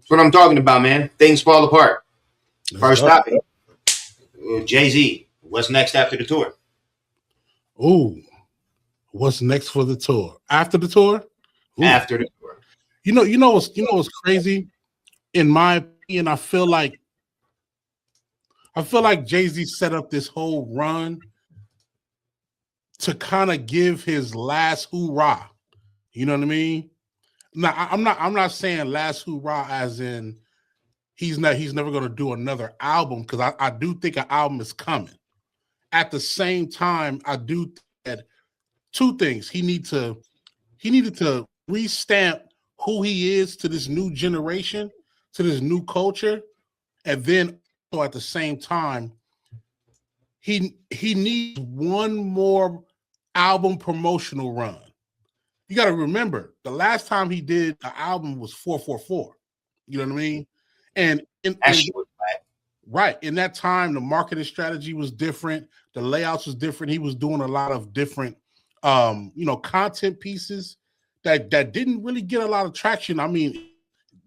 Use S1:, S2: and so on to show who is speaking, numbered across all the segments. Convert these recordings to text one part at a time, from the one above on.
S1: That's what I'm talking about, man. Things fall apart.
S2: Let's
S1: First
S2: go.
S1: topic: Jay-Z. What's next after the tour?
S2: Ooh, what's next for the tour? After the tour? Ooh.
S1: After the tour.
S2: You know what's crazy? In my opinion, I feel like Jay-Z set up this whole run to kind of give his last hoorah. You know what I mean? Now, I'm not saying last hoorah as in he's never going to do another album, because I do think an album is coming. At the same time, I do think that two things: he needed to restamp who he is to this new generation, to this new culture, and then also at the same time, he needs one more album promotional run. You got to remember, the last time he did an album was 444. You know what I mean? And
S1: That shit was back.
S2: right in that time, the marketing strategy was different, the layouts was different. He was doing a lot of different, content pieces that didn't really get a lot of traction. I mean,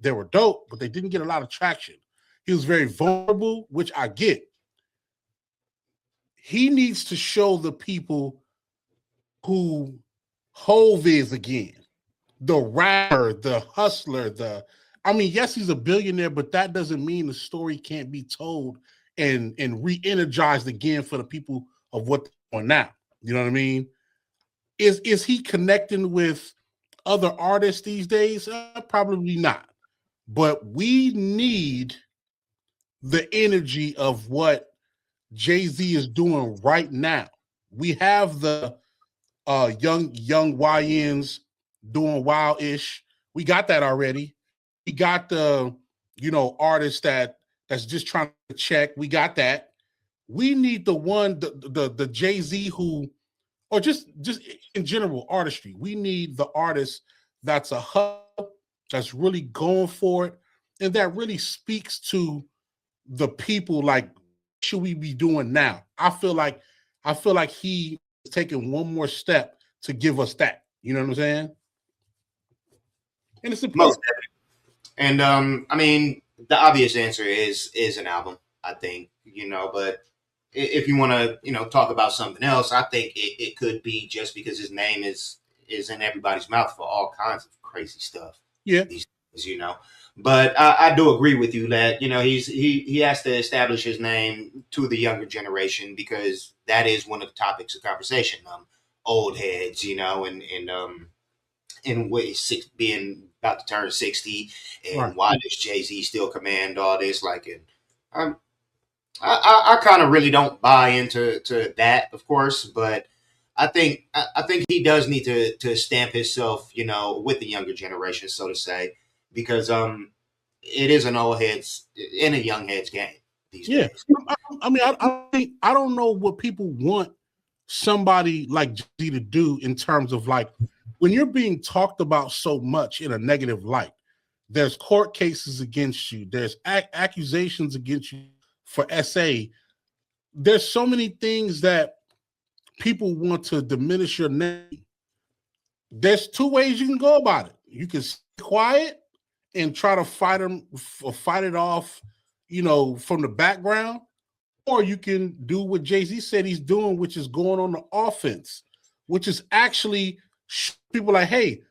S2: they were dope, but they didn't get a lot of traction. He was very vulnerable, which I get. He needs to show the people who Hove is again. The rapper, the hustler, I mean, yes, he's a billionaire, but that doesn't mean the story can't be told and re-energized again for the people of what they're on now. You know what I mean? Is he connecting with other artists these days? Probably not. But we need the energy of what Jay-Z is doing right now. We have the young YNs doing wild-ish. We got that already. We got the artists that's just trying to check. We got that. We need the Jay-Z who, or just in general artistry. We need the artist that's a hub, that's really going for it, and that really speaks to the people. Like, should we be doing now? I feel like he is taking one more step to give us that. You know what I'm saying? And it's
S1: Most
S2: important.
S1: definitely. And I mean, the obvious answer is an album. I think but if you want to talk about something else, I think it could be just because his name is in everybody's mouth for all kinds of crazy stuff
S2: Yeah.
S1: these days. But I do agree with you that he has to establish his name to the younger generation, because that is one of the topics of conversation. Old heads, and being about to turn 60,
S2: Right.
S1: and why does Jay-Z still command all this? Like, and um, I kind of really don't buy into that, of course, but I think he does need to stamp himself, with the younger generation, so to say, because it is an old heads in a young heads game these
S2: Yeah.
S1: days.
S2: I mean, I don't know what people want somebody like Jay to do in terms of, like, when you're being talked about so much in a negative light. There's court cases against you. There's accusations against you for SA. There's so many things that people want to diminish your name. There's two ways you can go about it. You can stay quiet and try to fight them or fight it off, from the background, or you can do what Jay-Z said he's doing, which is going on the offense, which is actually people like, hey,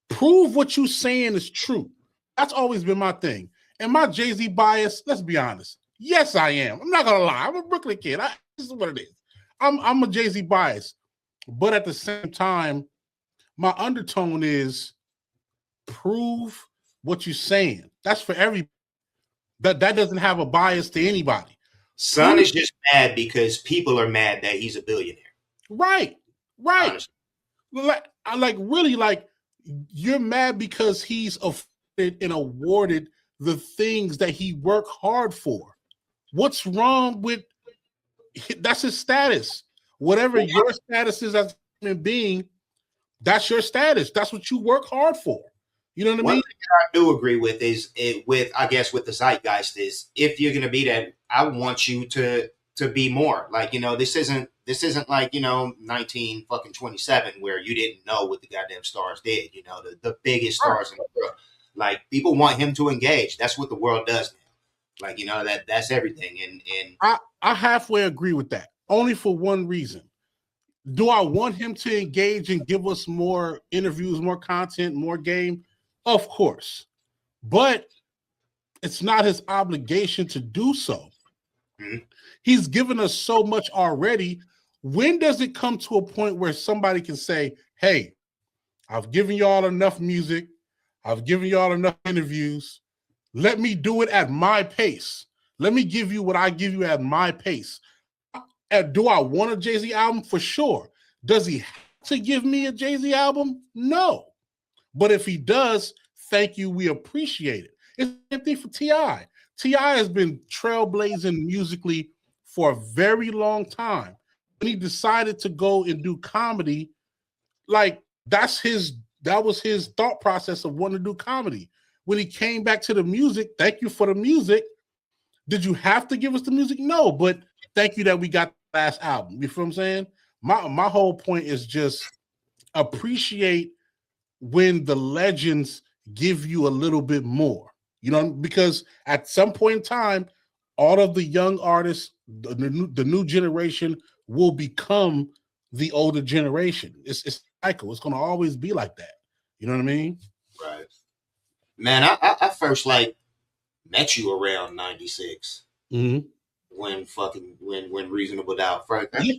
S2: prove what you're saying is true. That's always been my thing. Am I Jay-Z biased? Let's be honest. Yes, I am. I'm not gonna lie. I'm a Brooklyn kid. This is what it is. I'm a Jay-Z bias, but at the same time, my undertone is prove what you're saying. That's for everybody. That doesn't have a bias to anybody.
S1: Son
S2: Prove
S1: is just mad because people are mad that he's a billionaire.
S2: right, right.
S1: Honestly,
S2: Like really, like, you're mad because he's afforded and awarded the things that he worked hard for. What's wrong with that's his status? Whatever your status is as a human being, that's your status. That's what you work hard for. You know what I
S1: one
S2: mean?
S1: thing that I do agree with is with I guess with the zeitgeist is, if you're gonna be that, I want you to be more. Like, this isn't like 19 fucking 27 where you didn't know what the goddamn stars did. The biggest
S2: Right.
S1: stars in the world. Like people want him to engage. That's what the world does now. Like, that's everything. And
S2: I halfway agree with that. Only for one reason. Do I want him to engage and give us more interviews, more content, more game? Of course. But it's not his obligation to do so. Mm-hmm. He's given us so much already. When does it come to a point where somebody can say, hey, I've given y'all enough music. I've given y'all enough interviews. Let me do it at my pace. Let me give you what I give you at my pace. Do I want a Jay-Z album? For sure. Does he have to give me a Jay-Z album? No. But if he does, thank you. We appreciate it. It's the same thing for T.I. T.I. has been trailblazing musically for a very long time. When he decided to go and do comedy, like that was his thought process of wanting to do comedy. When he came back to the music, thank you for the music. Did you have to give us the music? No, but thank you that we got the last album. You feel what I'm saying? My whole point is just appreciate when the legends give you a little bit more, because at some point in time, all of the young artists, the new generation will become the older generation. It's a cycle. It's going to always be like that. You know what I mean?
S1: Right. Man, I first met you around 96.
S2: Mm-hmm.
S1: When Reasonable Doubt first.
S2: Yeah.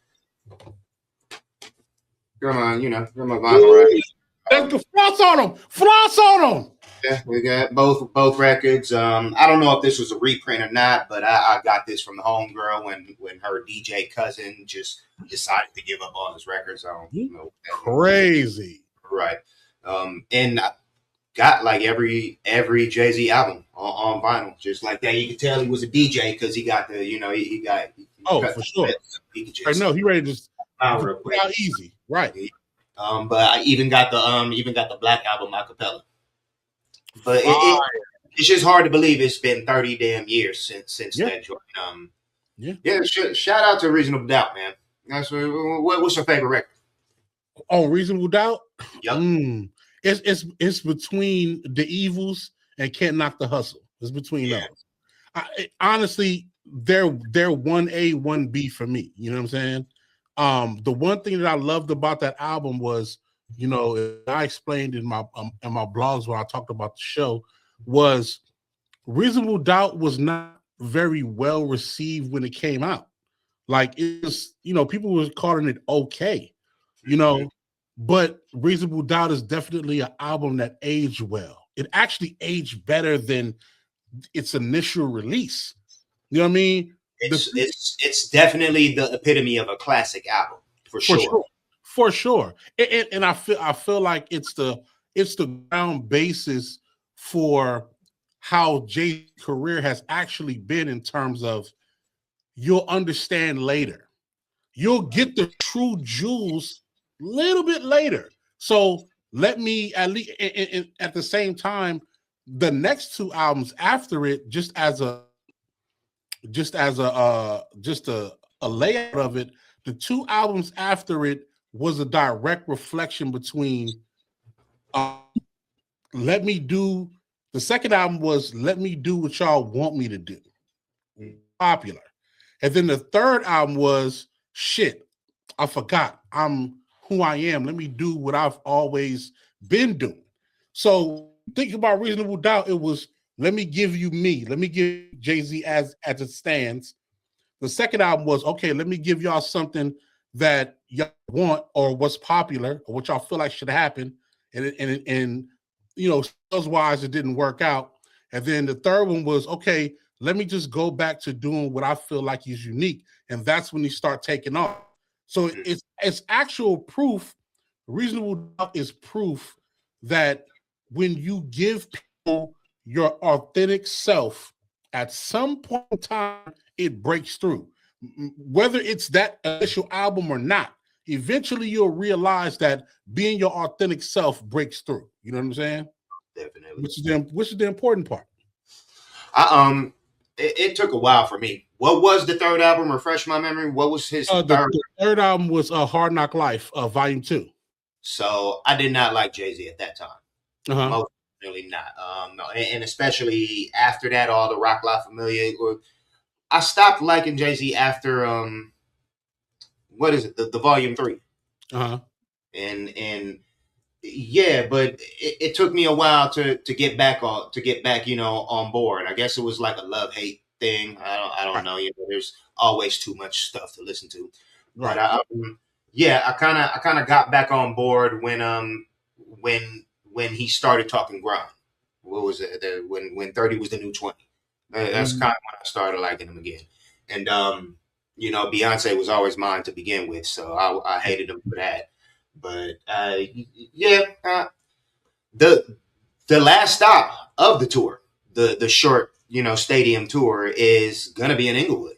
S1: You're my vinyl, right?
S2: There's the floss on them. Floss on them.
S1: Yeah, we got both records. I don't know if this was a reprint or not, but I got this from the homegirl when her DJ cousin just decided to give up all his records on.
S2: Crazy.
S1: Right. And I got like every Jay-Z album on vinyl, just like that. You could tell he was a DJ because he got the, he got.
S2: For sure. He ready to just
S1: out
S2: easy, right?
S1: But I even got the Black Album acapella. But it's just hard to believe it's been 30 damn years since that joint. Shout out to Reasonable Doubt, man. That's what's your favorite record?
S2: Oh, Reasonable Doubt.
S1: Yep.
S2: It's between The Evils and Can't Knock the Hustle. It's between those. Honestly, they're 1A, 1B for me. You know what I'm saying? The one thing that I loved about that album was, I explained in my blogs where I talked about the show, was Reasonable Doubt was not very well received when it came out. Like, it was, people were calling it okay, but Reasonable Doubt is definitely an album that aged well. It actually aged better than its initial release. You know what I mean?
S1: It's definitely the epitome of a classic album for sure.
S2: For sure. And I feel like it's the ground basis for how Jay's career has actually been in terms of you'll understand later. You'll get the true jewels a little bit later. So let me at least at the same time, the next two albums after it, just a layout of it, the two albums after it was a direct reflection between the second album was Let Me Do What Y'all Want Me to Do, popular. And then the third album was shit, I forgot I'm who I am. Let me do what I've always been doing. So think about Reasonable Doubt. It was let me give you me. Let me give Jay-Z as it stands. The second album was, okay, let me give y'all something that y'all want or what's popular or what y'all feel like should happen. And sales-wise, it didn't work out. And then the third one was, okay, let me just go back to doing what I feel like is unique. And that's when you start taking off. So it's actual proof. Reasonable Doubt is proof that when you give people your authentic self, at some point in time, it breaks through. Whether it's that initial album or not, eventually you'll realize that being your authentic self breaks through. You know what I'm saying?
S1: Definitely.
S2: Which is the important part.
S1: It took a while for me. What was the third album? Refresh my memory. What was his third?
S2: The third album was Hard Knock Life, Volume 2.
S1: So I did not like Jay-Z at that time.
S2: Uh-huh.
S1: Really not. No, and especially after that, all the Rock La Familia. I stopped liking Jay Z after what is it, the Volume 3,
S2: Uh-huh.
S1: and yeah, but it took me a while to get back on board. I guess it was like a love hate thing. I don't
S2: Right.
S1: know. There's always too much stuff to listen to, but
S2: Right.
S1: yeah, I kind of got back on board when he started talking grind. What was it? When 30 was the new 20. That's
S2: Mhm.
S1: kind of when I started liking him again. And Beyonce was always mine to begin with, so I hated him for that. But yeah, the the last stop of the tour, the short stadium tour, is gonna be in Inglewood.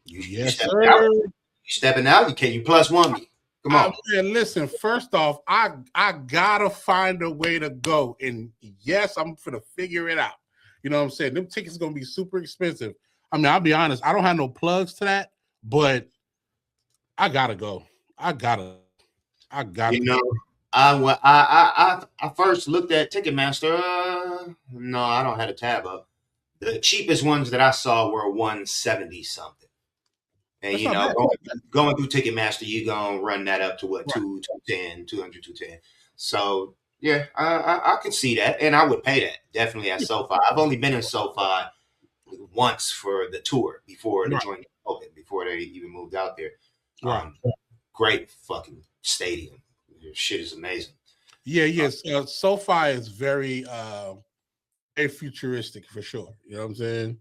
S1: You
S2: Yes,
S1: stepping out?
S2: sir.
S1: You stepping out? Can you plus one me? Come
S2: I
S1: on.
S2: Man, listen, first off, I gotta find a way to go. And yes, I'm gonna figure it out. You know what I'm saying? Them tickets gonna be super expensive. I mean, I'll be honest, I don't have no plugs to that, but I gotta go. I gotta I got
S1: You
S2: to
S1: know,
S2: go.
S1: I first looked at Ticketmaster. No, I don't have a tab up. The cheapest ones that I saw were 170 something. And
S2: That's not bad.
S1: going through Ticketmaster, you gonna run that up to what,
S2: Right.
S1: 210, 200, 210. So yeah, I could see that, and I would pay that definitely at SoFi. I've only been in SoFi once for the tour before the
S2: Right.
S1: joint opened, before they even moved out there.
S2: Right.
S1: Um, Great fucking stadium. Shit is amazing.
S2: Yeah,
S1: Uh,
S2: yes. SoFi is very futuristic for sure. You know what I'm saying?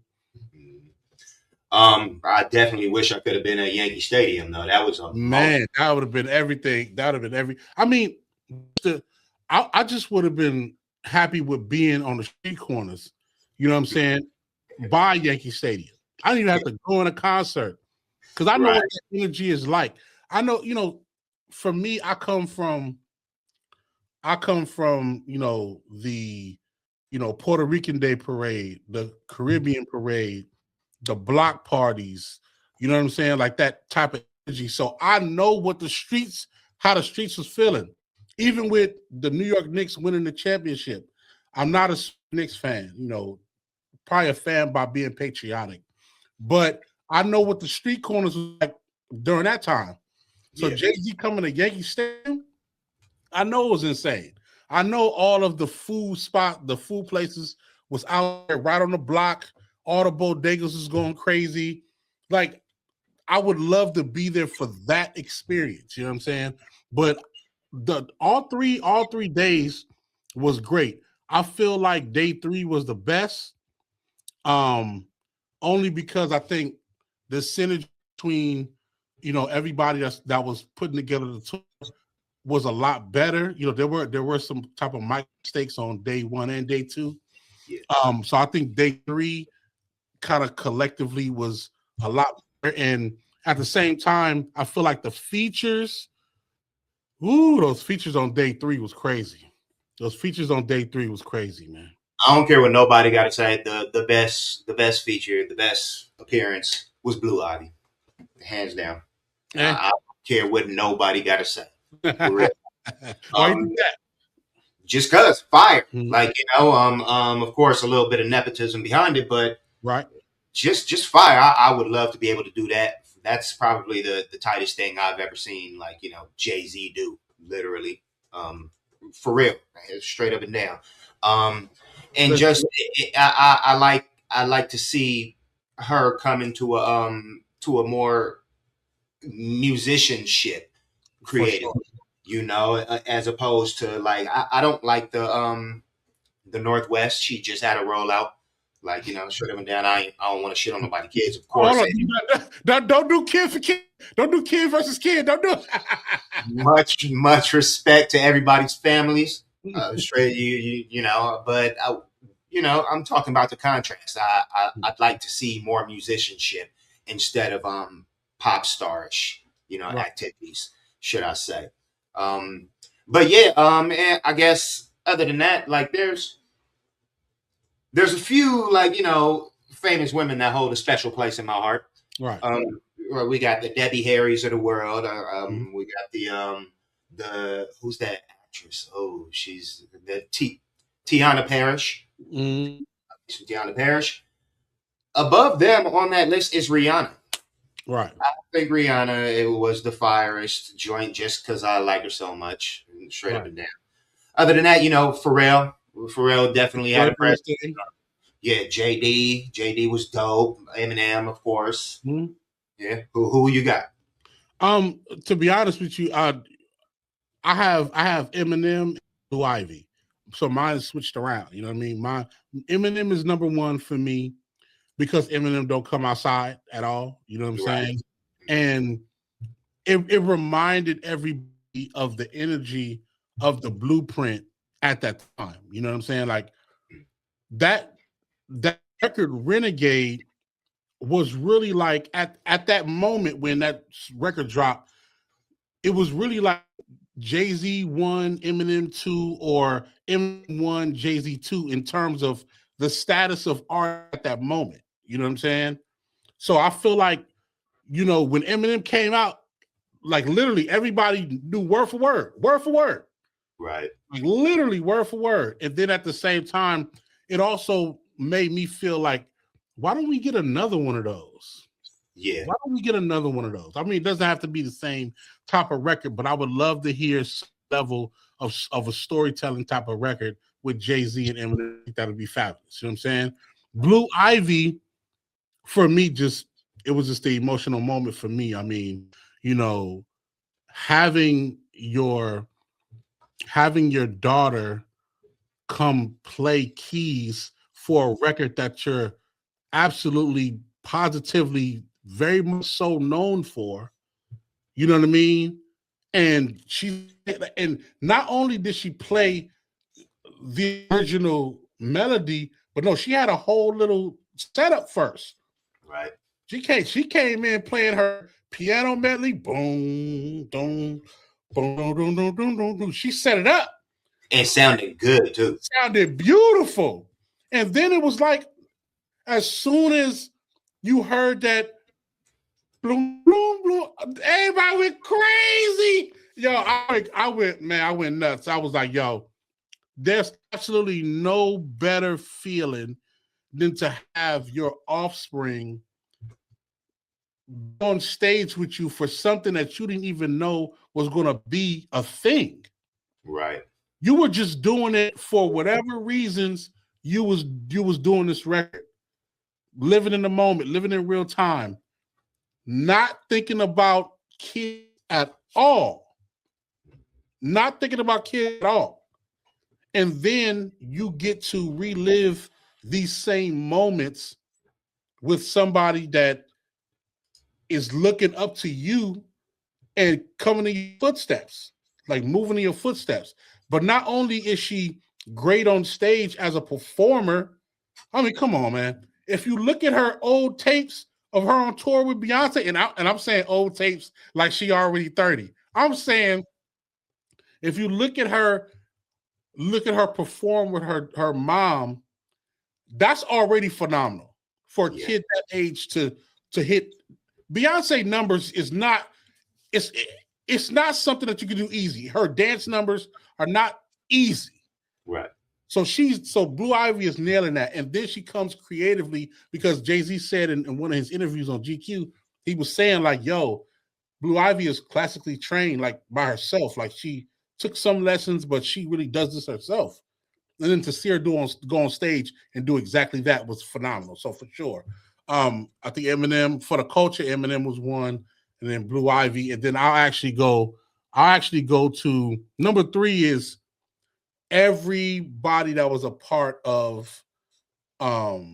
S1: I definitely wish I could have been at Yankee Stadium though. That was a moment.
S2: Man, that would have been everything. That would have been I mean, I just would have been happy with being on the street corners. You know what I'm saying? By Yankee Stadium. I didn't even have to go in a concert because I know
S1: Right.
S2: what that energy is like. I know, for me, I come from the Puerto Rican Day Parade, the Caribbean Parade, the block parties. You know what I'm saying? Like that type of energy. So I know how the streets was feeling. Even with the New York Knicks winning the championship, I'm not a Knicks fan. Probably a fan by being patriotic, but I know what the street corners was like during that time. So
S1: Yeah.
S2: Jay-Z coming to Yankee Stadium, I know it was insane. I know all of the food places was out there right on the block. All the bodegas was going crazy. Like, I would love to be there for that experience. You know what I'm saying? But the all three days was great. I feel like day 3 was the best. Um, Only because I think the synergy between everybody that was putting together the tour was a lot better. There were some type of mistakes on day 1 and day 2.
S1: Yeah.
S2: So I think day 3 kind of collectively was a lot better. And at the same time, I feel like the features, those features on day 3 was crazy. Those features on day 3 was crazy, man.
S1: I don't care what nobody got to say. The best feature, the best appearance was Blue Ivy, hands down.
S2: Eh?
S1: I don't care what nobody got to say. For real.
S2: Why you think that?
S1: Just cause fire,
S2: Mhm.
S1: like of course a little bit of nepotism behind it, but
S2: Right.
S1: just fire. I would love to be able to do that. That's probably the tightest thing I've ever seen, like Jay-Z do, literally, um, for real, straight up and down. Um, and
S2: Listen,
S1: just I like to see her come into a more musicianship
S2: for
S1: creative,
S2: sure.
S1: as opposed to like I don't like the Northwest. She just had a rollout. Like, shut them down. I don't want to shit on nobody's kids, of
S2: Hold
S1: course.
S2: on. Don't do kid for kid. Don't do kid versus kid. Don't do
S1: Much respect to everybody's families.
S2: it.
S1: Straight but I'm talking about the contrast. I'd like to see more musicianship instead of pop starish,
S2: Right.
S1: activities, should I say. Um but yeah, and I guess other than that, like there's a few, like, famous women that hold a special place in my heart.
S2: Right.
S1: Well, we got the Debbie Harrys of the world.
S2: Mhm.
S1: We got the who's that actress? Oh, she's the Tiana Parrish.
S2: Mm,
S1: Tiana Parrish. Above them on that list is Rihanna.
S2: right.
S1: I think Rihanna it was the firest joint just because I like her so much, straight up
S2: Right.
S1: and down. Other than that, Pharrell. Pharrell definitely had a
S2: Birthday
S1: presence.
S2: thing.
S1: Yeah, JD. JD was dope. Eminem, of course.
S2: Mhm.
S1: Yeah. Who you got?
S2: To be honest with you, I have Eminem and Blue Ivy. So mine is switched around. You know what I mean? My Eminem is number one for me because Eminem don't come outside at all. You know what I'm
S1: Right.
S2: saying? And it reminded everybody of the energy of the Blueprint at that time. You know what I'm saying? Like that record Renegade was really like at that moment when that record dropped, it was really like Jay-Z 1, Eminem 2, or Eminem 1, Jay-Z 2 in terms of the status of art at that moment. You know what I'm saying? So I feel like, when Eminem came out, like literally everybody knew word for word,
S1: Right.
S2: like literally word for word. And then at the same time, it also made me feel like, why don't we get another one of those?
S1: Yeah.
S2: Why don't we get another one of those? I mean, it doesn't have to be the same type of record, but I would love to hear some level of a storytelling type of record with Jay-Z and Eminem. That would be fabulous. You know what I'm saying? Blue Ivy, for me, it was just the emotional moment for me. I mean, having your daughter come play keys for a record that you're absolutely positively very much so known for, you know what I mean? And not only did she play the original melody, but no, she had a whole little setup first.
S1: Right.
S2: She came in playing her piano medley, boom, boom, boom, boom, boom, boom, boom, boom. She set it up.
S1: And sounded good too.
S2: Sounded beautiful. And then it was like, as soon as you heard that bloom, bloom, bloom, everybody went crazy. Yo, I went nuts. I was like, yo, there's absolutely no better feeling than to have your offspring on stage with you for something that you didn't even know was going to be a thing.
S1: Right.
S2: You were just doing it for whatever reasons. You was doing this record, living in the moment, living in real time, not thinking about kids at all. Not thinking about kids at all. And then you get to relive these same moments with somebody that is looking up to you and coming to your footsteps, like moving in your footsteps. But not only is she great on stage as a performer, I mean, come on, man. If you look at her old tapes of her on tour with Beyonce, and I'm saying old tapes like she already 30. I'm saying if you look at her perform with her mom, that's already phenomenal for a kid that age to hit. Beyonce numbers is not it's not something that you can do easy. Her dance numbers are not easy.
S1: Right.
S2: So Blue Ivy is nailing that. And then she comes creatively because Jay-Z said in one of his interviews on GQ, he was saying like, yo, Blue Ivy is classically trained like by herself. Like she took some lessons, but she really does this herself. And then to see her go on stage and do exactly that was phenomenal. So for sure. I think Eminem, for the culture, Eminem was one, and then Blue Ivy. And then I'll actually go to number 3 is everybody that was a part of the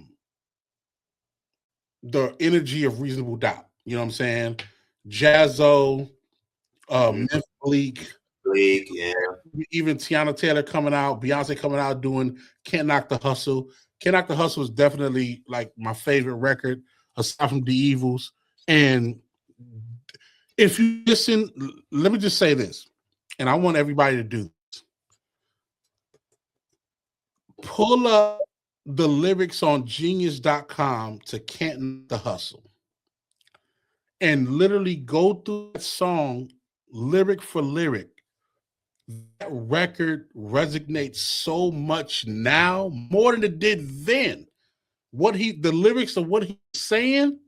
S2: energy of Reasonable Doubt. You know what I'm saying? Jazzo, Memphis Bleak,
S1: yeah.
S2: even Tiana Taylor coming out, Beyonce coming out doing Can't Knock the Hustle. Can't Knock the Hustle is definitely like my favorite record aside from The Evils. And if you listen, let me just say this, and I want everybody to do this. Pull up the lyrics on genius.com to Can't Knock the Hustle and literally go through that song lyric for lyric that record resonates so much now, more than it did then. The lyrics of what he's saying.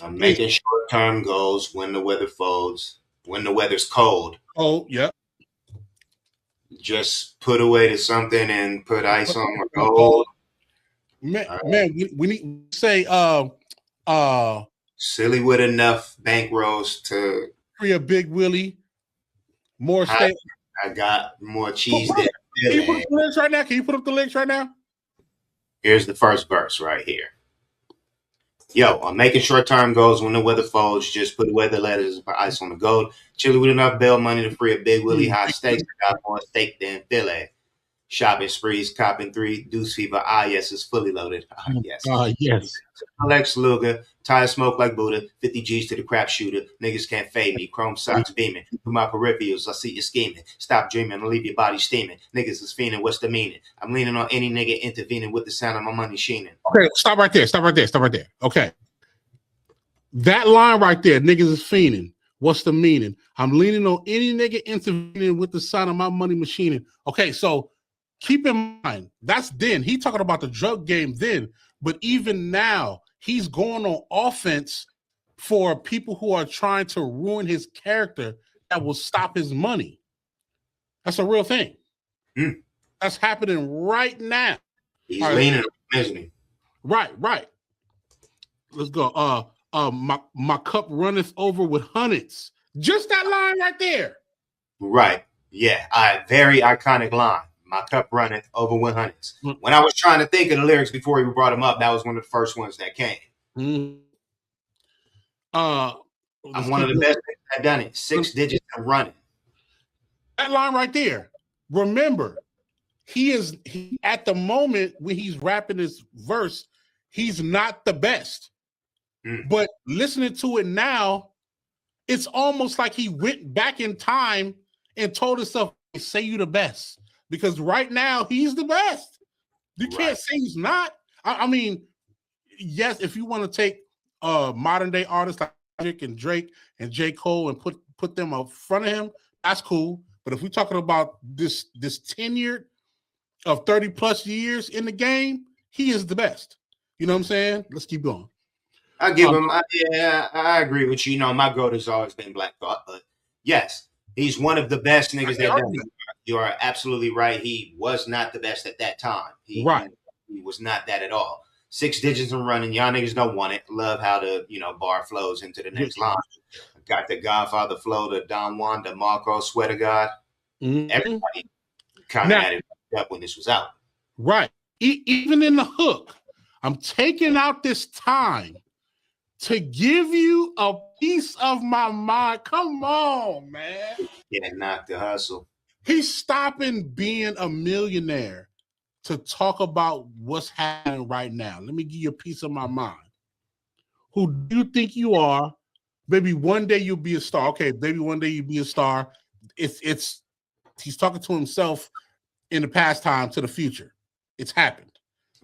S1: I'm making short-term goals when the weather folds, when the weather's cold.
S2: Oh, yeah.
S1: Just put away to something and put ice on my gold.
S2: Man, we need to say
S1: silly with enough bankrolls to
S2: free a Big Willie. More state.
S1: I got more cheese than
S2: Can you put up the links right now? Can you put up the links right now?
S1: Here's the first verse right here. Yo, I'm making short-term goals when the weather folds. Just put away the letters and put ice on the gold. Chilly with enough bail money to free a Big Willie. High stakes. I got more steak than filet. Shopping sprees, copping 3, deuce fever. Ah, yes, it's fully loaded. Ah, yes.
S2: Yes.
S1: Lex Luger, tire smoke like Buddha, 50 G's to the crap shooter. Niggas can't fade me. Chrome socks beaming. Through my peripherals, I see you scheming. Stop dreaming, I'll leave your body steaming. Niggas is fiending, what's the meaning? I'm leaning on any nigga intervening with the sound of my money sheening.
S2: Okay, stop right there. Okay. That line right there, niggas is fiending. What's the meaning? I'm leaning on any nigga intervening with the sound of my money machining. Okay, so keep in mind, that's then. He talking about the drug game then, but even now, he's going on offense for people who are trying to ruin his character that will stop his money. That's a real thing. That's happening right now.
S1: He's leaning on me.
S2: Right. Let's go. My cup runneth over with hundreds. Just that line right there.
S1: Right. Yeah. Very iconic line. My cup runneth over with hundreds. When I was trying to think of the lyrics before you brought them up, that was one of the first ones that came. I'm one of the best that done it. 6 digits and running.
S2: That line right there. Remember, he at the moment when he's rapping this verse, he's not the best. But listening to it now, it's almost like he went back in time and told himself, say you the best. Because right now, he's the best. You can't say he's not. I mean, yes, if you want to take modern day artists like Drake and Drake and J. Cole and put them up front of him, that's cool. But if we're talking about this tenure of 30 plus years in the game, he is the best. You know what I'm saying? Let's keep going.
S1: I give him. I agree with you. You know, my goat has always been Black Thought, but yes, he's one of the best niggas that done it. You are absolutely right. He was not the best at that time. He was not that at all. 6 digits and running. Y'all niggas don't want it. Love how the bar flows into the next line. Got the Godfather flow, the Don Juan, the Marco, swear to God. Everybody kind of had it up when this was out.
S2: Right. Even in the hook, I'm taking out this time to give you a piece of my mind. Come on, man.
S1: Yeah, knock the hustle.
S2: He's stopping being a millionaire to talk about what's happening right now. Let me give you a piece of my mind. Who do you think you are? Baby, one day you'll be a star. Okay, baby, one day you'll be a star. He's talking to himself in the past time to the future. It's happened.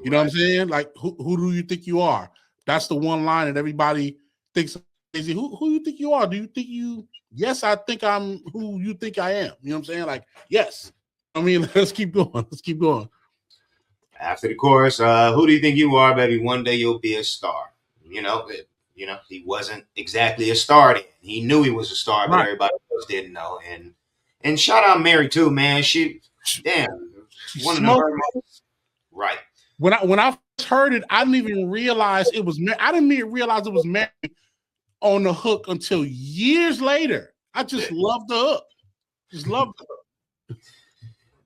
S2: You know what I'm saying? Like, who do you think you are? That's the one line that everybody thinks. Who you think you are? Do you think you? Yes, I think I'm who you think I am. You know what I'm saying? Like, yes. I mean, let's keep going.
S1: After the chorus, who do you think you are, baby? One day you'll be a star. He wasn't exactly a star then. He knew he was a star, but everybody else didn't know. And shout out Mary too, man. She one of the right.
S2: When I first heard it, I didn't even realize it was. I didn't even realize it was Mary on the hook until years later. I just loved the hook. Just loved the hook.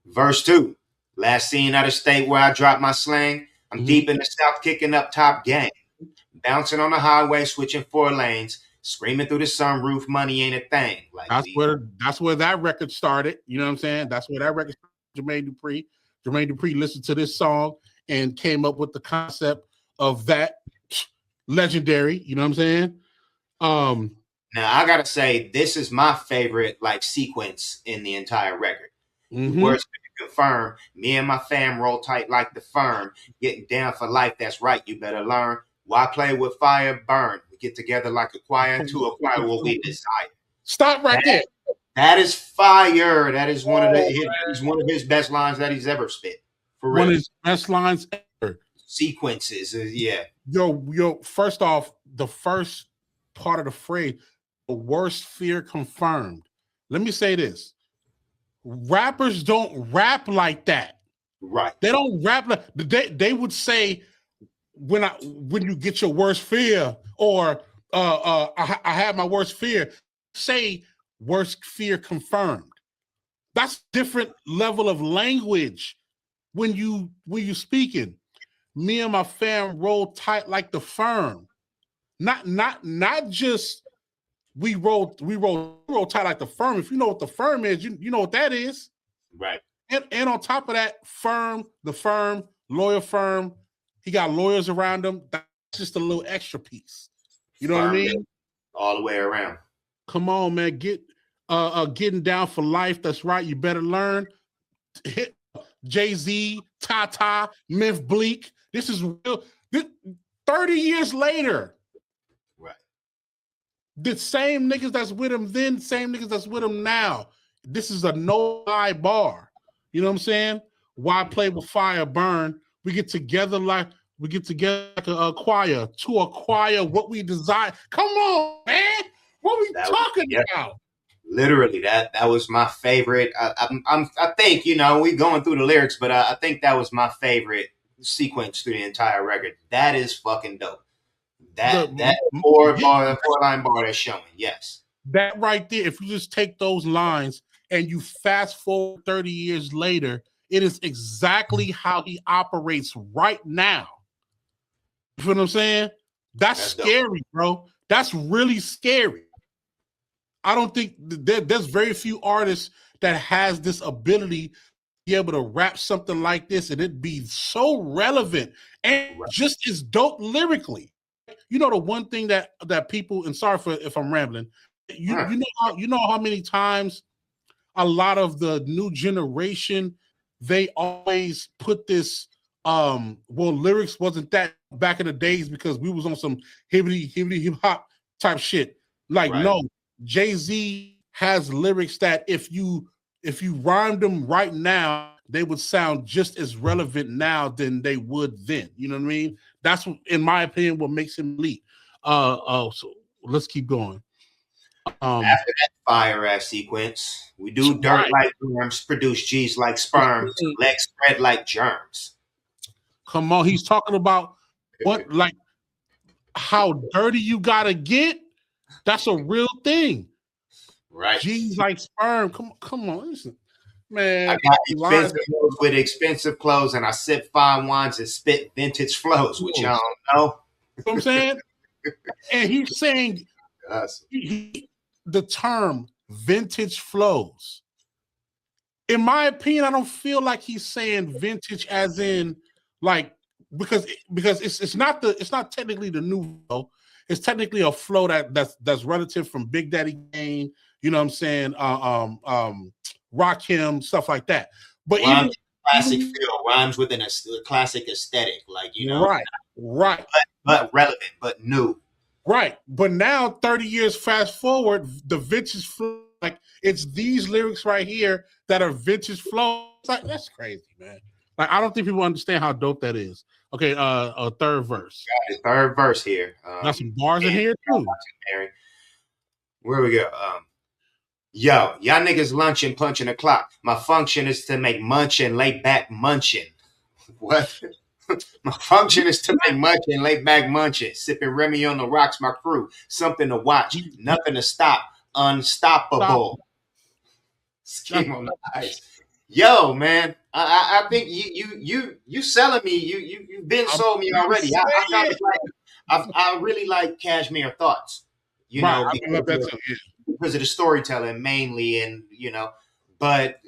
S1: Verse 2. Last seen out of state where I dropped my slang. I'm deep in the South, kicking up top gang. Bouncing on the highway, switching 4 lanes. Screaming through the sunroof, money ain't a thing. Like
S2: that's where that record started. You know what I'm saying? That's where that record started. Jermaine Dupri listened to this song and came up with the concept of that legendary. You know what I'm saying?
S1: Now I gotta say, this is my favorite sequence in the entire record. Words to confirm, me and my fam roll tight like the firm, getting down for life. That's right, you better learn. Why play with fire? Burn. We get together like a choir to acquire what we desire.
S2: Stop right there.
S1: That is fire. That is one of he's one of his best lines that he's ever spit. For real.
S2: One of his best lines ever.
S1: Sequences, yeah.
S2: Yo, first off, the first part of the phrase, the worst fear confirmed. Let me say this. Rappers don't rap like that.
S1: Right.
S2: They don't rap like they would say when you get your worst fear, or I have my worst fear, say worst fear confirmed. That's different level of language when you speaking. Me and my fam roll tight like the firm. Not just we roll tight like the firm. If you know what the firm is, you know what that is.
S1: Right.
S2: And on top of that, the firm, lawyer firm, he got lawyers around him. That's just a little extra piece. You know what I mean?
S1: All the way around.
S2: Come on, man. Getting down for life. That's right. You better learn. Hit Jay-Z, Tata, Myth Bleak. This is real. 30 years later.
S1: Right.
S2: The same niggas that's with him then, same niggas that's with him now. This is a no-lie bar. You know what I'm saying? Why play with fire, burn? We get together like a choir to acquire what we desire. Come on, man. What we talking about?
S1: Literally, that was my favorite. I think, we going through the lyrics, but I think that was my favorite sequence through the entire record. That is fucking dope. That four-line bar that's showing. Yes.
S2: That right there, if you just take those lines and you fast forward 30 years later, it is exactly how he operates right now. You feel what I'm saying? That's scary, dope, bro. That's really scary. I don't think there's very few artists that has this ability to be able to rap something like this and it be so relevant and just as dope lyrically. You know, the one thing that people, and sorry if I'm rambling, you know how many times a lot of the new generation, they always put this lyrics wasn't that back in the days because we was on some hibbity hip hop type shit. Like, no, Jay-Z has lyrics that if you rhymed them right now, they would sound just as relevant now than they would then. You know what I mean? That's, in my opinion, what makes him elite. So let's keep going.
S1: After that fire ass sequence, we do dirt like worms, produce G's like sperm, legs spread like germs.
S2: Come on, he's talking about what, like how dirty you gotta get. That's a real thing,
S1: right?
S2: G's like sperm. Come on, listen, man.
S1: I got expensive clothes with expensive clothes, and I sip fine wines and spit vintage flows, which y'all don't know.
S2: You know what I'm saying? And he's saying the term vintage flows. In my opinion, I don't feel like he's saying vintage as in like because it's not technically the new flow. It's technically a flow that's relative from Big Daddy Kane, you know what I'm saying? Rakim, stuff like that. But
S1: classic feel rhymes within a classic aesthetic, like,
S2: right,
S1: but relevant, but new.
S2: Right. But now 30 years fast forward, the vintage flow, like it's these lyrics right here that are vintage flow. It's like, that's crazy, man. Like, I don't think people understand how dope that is. Okay, a third verse.
S1: Got a third verse here.
S2: Got some bars in here too.
S1: Where we go? Yo, y'all niggas lunching, punching the clock. My function is to make munching, lay back munching. What? My function is to make munching, lay back munching. Sipping Remy on the rocks, my crew. Something to watch, nothing to stop. Unstoppable. Scheme on the ice. Yo, man, I think you selling me. You've been sold me already. I really like Cashmere Thoughts. Because of the storytelling mainly, and but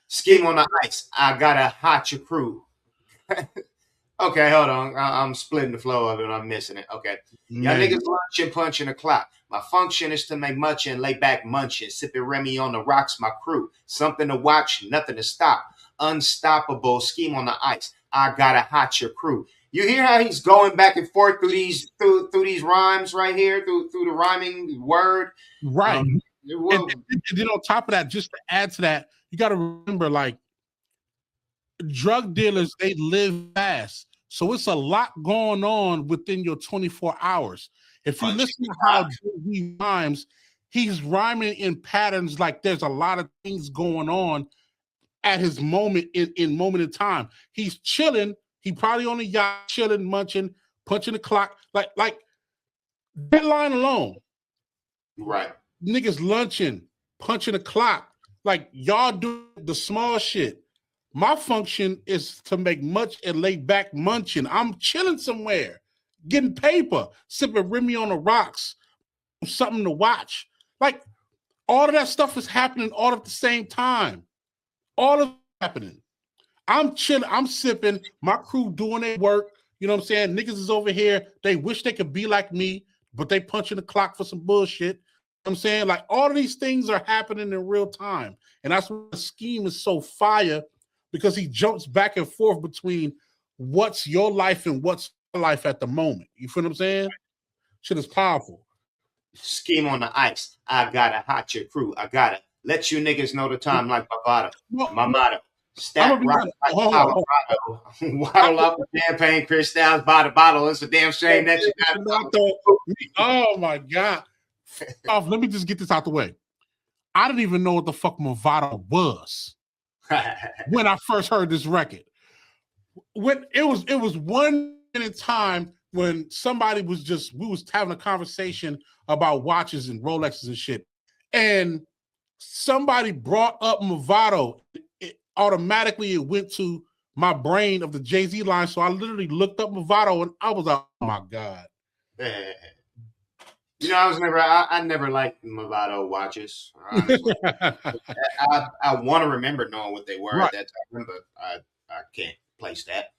S1: Scheme on the Ice. I gotta hot your crew. Okay, hold on. I'm splitting the flow of it. I'm missing it. Okay. Y'all niggas lunching, punching the clock. My function is to make munchin', lay back munchin', sipping Remy on the rocks, my crew. Something to watch, nothing to stop. Unstoppable, scheme on the ice. I gotta hot your crew. You hear how he's going back and forth through these rhymes right here, through the rhyming word.
S2: Right.
S1: Well,
S2: And then on top of that, just to add to that, you got to remember, like, drug dealers, they live fast. So it's a lot going on within your 24 hours. If you listen to how he rhymes, he's rhyming in patterns like there's a lot of things going on at his moment in moment in time. He's chilling. He probably on the yacht, chilling, munching, punching the clock. Like that line alone.
S1: right.
S2: Niggas lunching, punching the clock. Like y'all do the small shit. My function is to make much and lay back munching. I'm chilling somewhere, getting paper, sipping Remy on the rocks, something to watch. Like all of that stuff is happening all at the same time. All of it happening. I'm chilling, I'm sipping, my crew doing their work. You know what I'm saying? Niggas is over here. They wish they could be like me, but they punching the clock for some bullshit. You know what I'm saying? Like all of these things are happening in real time. And that's why the scheme is so fire, because he jumps back and forth between what's your life and what's your life at the moment. You feel what I'm saying? Shit is powerful.
S1: Scheme on the ice. I gotta hot your crew. I gotta let you niggas know the time like Bavada. My motto. Stack rock like Colorado. Waddle up the champagne, Chris Styles by the bottle. It's a damn shame that you got.
S2: Oh my God. Let me just get this out the way. I didn't even know what the fuck Movado was when I first heard this record. When it was one minute time when somebody was we was having a conversation about watches and Rolexes and shit, and somebody brought up Movado. Automatically it went to my brain of the Jay-Z line, so I literally looked up Movado and I was like, oh my God.
S1: You know, I never liked Movado watches. I want to remember knowing what they were at that time, but I can't place that.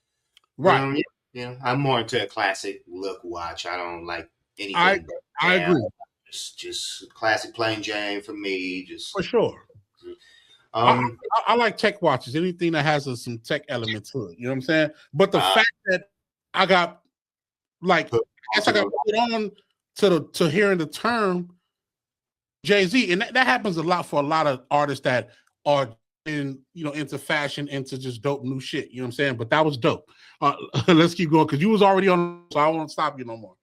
S2: Right.
S1: Yeah, I'm more into a classic look watch. I don't like anything.
S2: I agree.
S1: Just classic plain Jane for me. Just
S2: for sure. I like tech watches. Anything that has some tech element to it. You know what I'm saying? But the fact that I got I guess I got put on to hearing the term Jay-Z, and that happens a lot for a lot of artists that are into fashion, into just dope new shit. You know what I'm saying? But that was dope. Let's keep going because you was already on, so I won't stop you no more.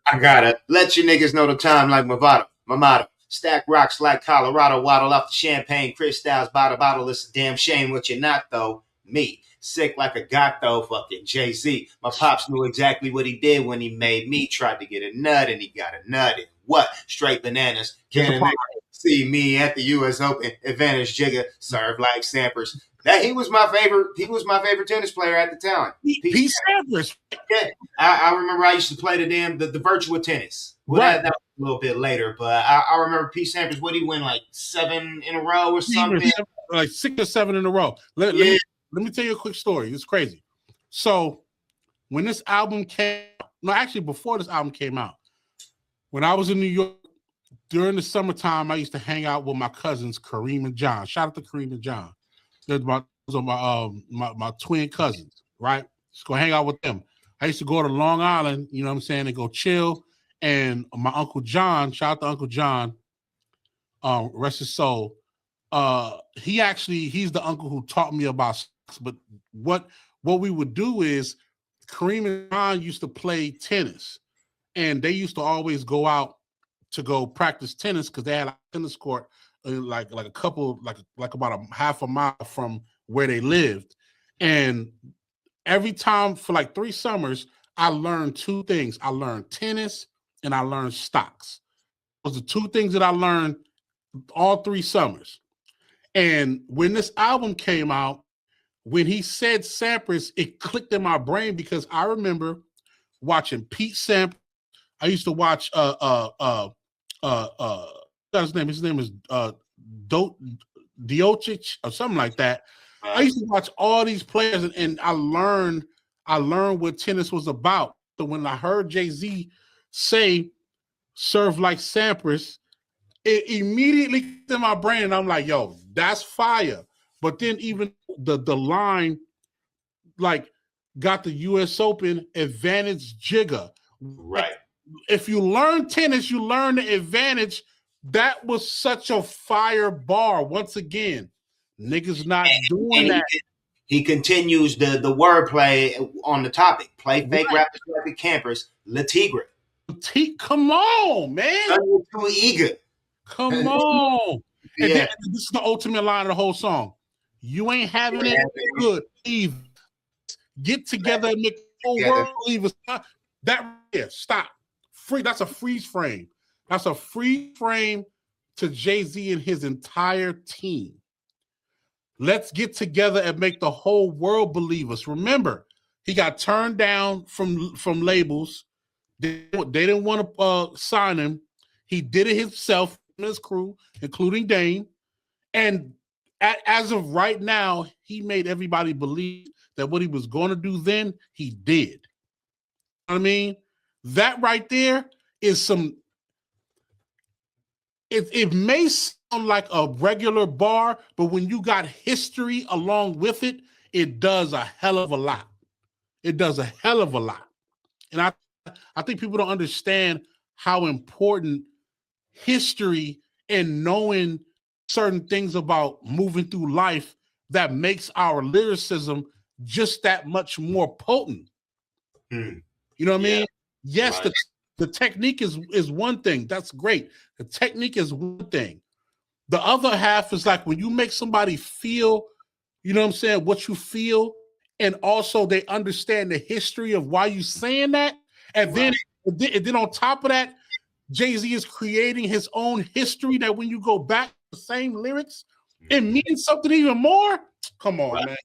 S1: I gotta let you niggas know the time like Movado. My motto. Stack rocks like Colorado, waddle off the champagne, Chris Styles by the bottle. It's a damn shame what you're not, though. Me, sick like a gato, fucking Jay-Z. My pops knew exactly what he did when he made me. Tried to get a nut, and he got a nut. And what? Straight bananas. Can a see me at the U.S. Open. Advantage Jigga, serve like Sampras. That he was my favorite tennis player at the time.
S2: Pete Sampras.
S1: Yeah, I remember I used to play the Virtua Tennis. Well, that was a little bit later, but I remember Pete Sampras. What did he win, like 7 in a row or something?
S2: Like 6 or 7 in a row. Let me tell you a quick story. It's crazy. So when this album before this album came out, when I was in New York during the summertime, I used to hang out with my cousins Kareem and John. Shout out to Kareem and John. Those are my twin cousins, right? Just go hang out with them. I used to go to Long Island, you know what I'm saying, and go chill. And my Uncle John, shout out to Uncle John, rest his soul. He's the uncle who taught me about stocks. But what we would do is Kareem and John used to play tennis, and they used to always go out to go practice tennis because they had a tennis court like a couple like about a half a mile from where they lived. And every time for like 3 summers, I learned 2 things. I learned tennis and I learned stocks. Those are 2 things that I learned all 3 summers. And when this album came out, when he said Sampras, it clicked in my brain because I remember watching Pete Sampras. I used to watch his name is Djokic or something like that. I used to watch all these players and I learned what tennis was about. So when I heard Jay-Z say serve like Sampras, it immediately clicked in my brain and I'm like, yo, that's fire. But then even the line, like got the U.S. Open advantage Jigga.
S1: Right.
S2: If you learn tennis, you learn the advantage. That was such a fire bar. Once again, niggas not doing that.
S1: He continues the wordplay on the topic. Play fake rappers like the campers. Le Tigre.
S2: Come on, man.
S1: You're too eager.
S2: Come on. And then, this is the ultimate line of the whole song. You ain't having it good either. Get together and make the whole world believe us. That stop. Free. That's a freeze frame. That's a freeze frame to Jay-Z and his entire team. Let's get together and make the whole world believe us. Remember, he got turned down from labels. They didn't want to sign him. He did it himself and his crew, including Dame. And as of right now, he made everybody believe that what he was going to do then, he did. You know what I mean? That right there is some... It may sound like a regular bar, but when you got history along with it, it does a hell of a lot. It does a hell of a lot. And I think people don't understand how important history and knowing certain things about moving through life that makes our lyricism just that much more potent. You know what I mean? Yes, right. The technique is one thing. That's great. The technique is one thing. The other half is like when you make somebody feel, you know what I'm saying, what you feel, and also they understand the history of why you're saying that. And then on top of that, Jay-Z is creating his own history that when you go back to the same lyrics, it means something even more. Come on, man.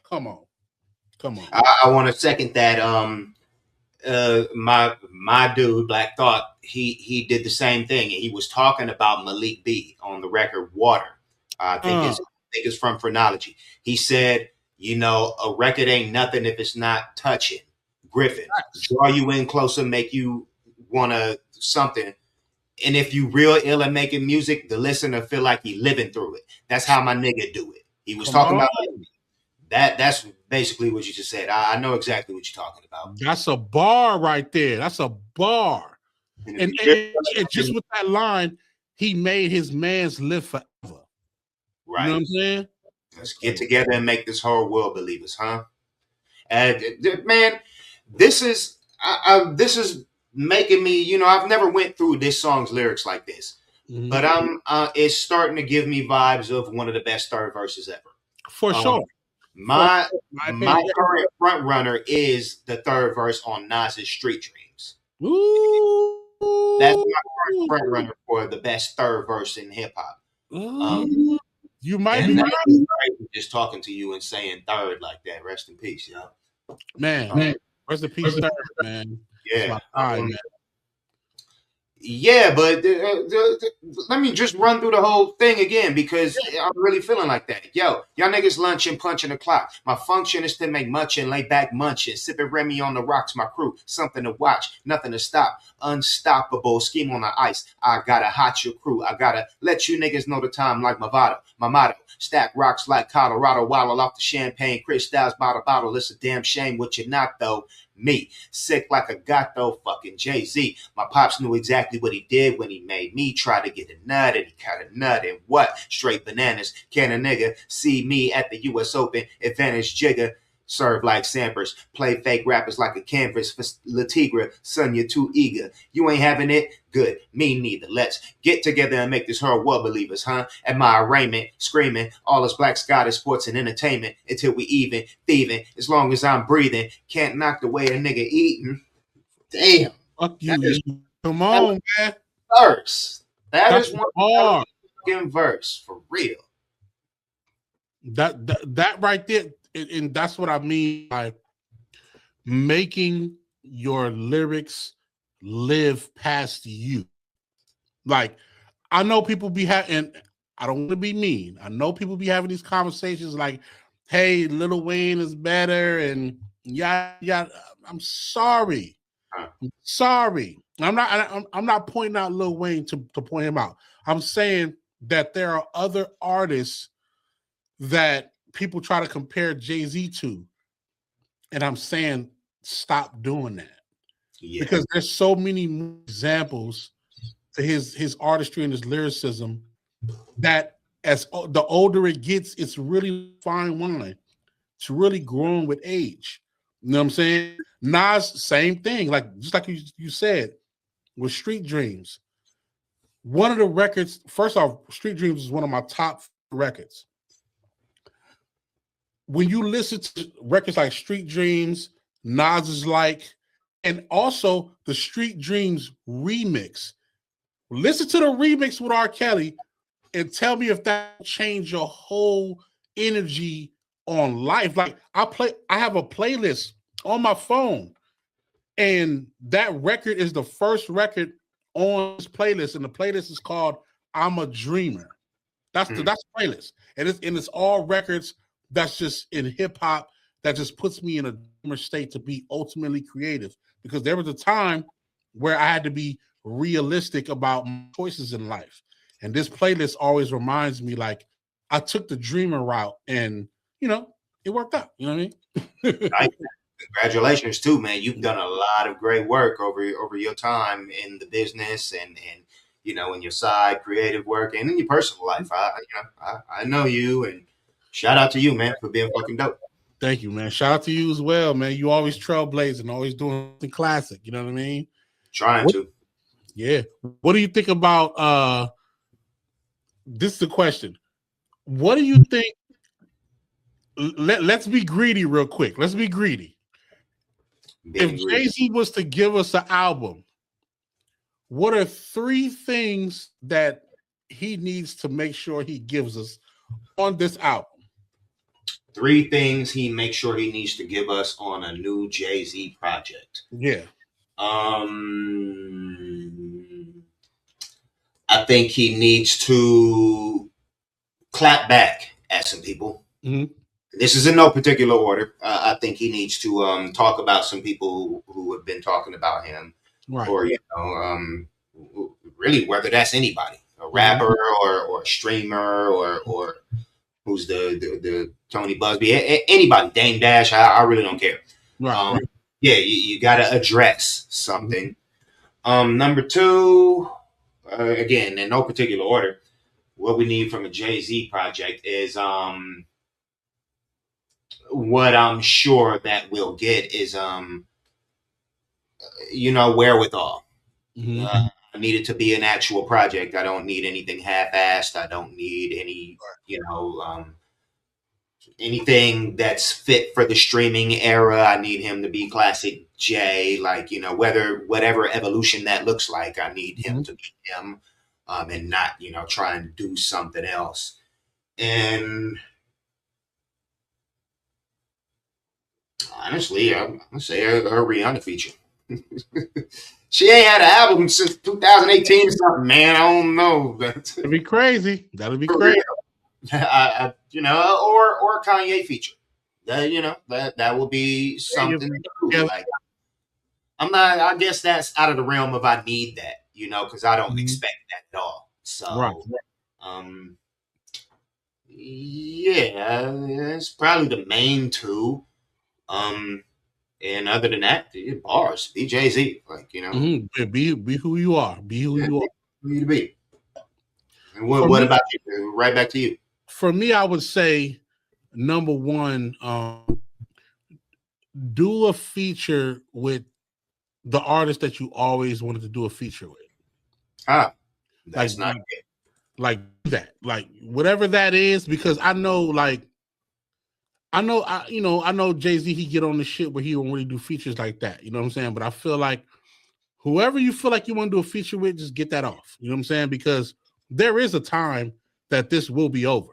S2: Come on.
S1: I want to second that. My dude, Black Thought, he did the same thing. He was talking about Malik B on the record Water. I think it's from Phrenology. He said, you know, a record ain't nothing if it's not touching. Griffin, draw you in closer, make you wanna something. And if you real ill at making music, the listener feel like he living through it. That's how my nigga do it. He was talking about that. That's basically what you just said. I know exactly what you're talking about.
S2: That's a bar right there. That's a bar. And just with that line, he made his mans live forever.
S1: Right.
S2: You know what I'm saying?
S1: Let's get together and make this whole world believe us, huh? Man, this is making me, you know, I've never went through this song's lyrics like this. But it's starting to give me vibes of one of the best third verses ever.
S2: For sure.
S1: My current front runner is the third verse on Nas's Street Dreams.
S2: Ooh.
S1: That's my current front runner for the best third verse in hip hop.
S2: You might be right.
S1: Just talking to you and saying third like that. Rest in peace, yo.
S2: Man. Rest in peace, third, man.
S1: Yeah.
S2: Man.
S1: Yeah, but let me just run through the whole thing again because I'm really feeling like that. Yo, y'all niggas lunching, punching the clock. My function is to make munchin', lay back munchin', sipping Remy on the rocks. My crew, something to watch, nothing to stop. Unstoppable, scheme on the ice. I gotta hot your crew. I gotta let you niggas know the time like Movado. My motto, stack rocks like Colorado, waddle off the champagne, Chris Styles bottle. It's a damn shame what you're not though. Me, sick like a gato, fucking Jay-Z. My pops knew exactly what he did when he made me try to get a nut, and he got a nut, and what? Straight bananas. Can a nigga see me at the U.S. Open? Advantage Jigga. Serve like Sampers, play fake rappers like a canvas for Le Tigre. Son, you're too eager. You ain't having it? Good. Me neither. Let's get together and make this whole world believers, huh? At my arraignment, screaming, all this black Scottish sports and entertainment until we even, thieving. As long as I'm breathing, can't knock the way a nigga eating. Damn.
S2: Fuck you. Come on, man.
S1: Verse. That's one fucking verse for real.
S2: That right there. And that's what I mean by making your lyrics live past you. Like, I know people be having, I don't want to be mean. I know people be having these conversations like, hey, Lil Wayne is better. And yeah. I'm sorry. I'm sorry. I'm not pointing out Lil Wayne to point him out. I'm saying that there are other artists that people try to compare Jay-Z to. And I'm saying stop doing that.
S1: Yeah.
S2: Because there's so many examples to his artistry and his lyricism that as the older it gets, it's really fine wine. It's really growing with age. You know what I'm saying? Nas, same thing. Like just like you said with Street Dreams. One of the records, first off, Street Dreams is one of my top records. When you listen to records like Street Dreams, Nas is like, and also the Street Dreams remix. Listen to the remix with R. Kelly and tell me if that changed your whole energy on life. Like I have a playlist on my phone, and that record is the first record on this playlist, and the playlist is called "I'm a Dreamer." That's the playlist, and it's all records that's just in hip hop that just puts me in a dreamer state to be ultimately creative. Because there was a time where I had to be realistic about my choices in life, and this playlist always reminds me like I took the dreamer route, and it worked out. You know what I mean?
S1: Congratulations too, man. You've done a lot of great work over your time in the business and in your side creative work and in your personal life. I know you, and shout out to you, man, for being fucking dope.
S2: Thank you, man. Shout out to you as well, man. You always trailblazing, always doing something classic. You know what I mean?
S1: Trying to.
S2: Yeah. What do you think about this is the question. What do you think? Let's be greedy real quick. Let's be greedy. If Jay-Z was to give us an album, what are 3 things that he needs to make sure he gives us on this album?
S1: 3 things he makes sure he needs to give us on a new Jay-Z project.
S2: Yeah.
S1: I think he needs to clap back at some people.
S2: Mm-hmm.
S1: This is in no particular order. I think he needs to talk about some people who have been talking about him,
S2: right.
S1: Or really whether that's anybody, a rapper or a streamer or who's the Tony Busby, anybody, Dame Dash. I really don't care.
S2: Right.
S1: Yeah, you got to address something. Number 2, again in no particular order, what we need from a Jay-Z project is what I'm sure that we'll get is wherewithal.
S2: Mm-hmm.
S1: I need it to be an actual project. I don't need anything half-assed. I don't need any anything that's fit for the streaming era. I need him to be classic Jay, like whatever evolution that looks like. I need him to be him, and not try and do something else. And honestly, I'm gonna say a Rihanna feature. She ain't had an album since 2018 or something, man. I don't know.
S2: That'd be crazy. That'd be crazy.
S1: or a Kanye feature. That will be something. Like, I'm not. I guess that's out of the realm of I need that, because I don't expect that at all. So, yeah, it's probably the main 2. And other than that, bars, be Jay-Z,
S2: be who you are. Be who you are.
S1: Who you be. And what about you? Right back to you.
S2: For me, I would say number 1, do a feature with the artist that you always wanted to do a feature with.
S1: That's not good.
S2: Like that, like whatever that is, because I know Jay-Z, he get on the shit where he don't really do features like that. You know what I'm saying? But I feel like whoever you feel like you want to do a feature with, just get that off. You know what I'm saying? Because there is a time that this will be over.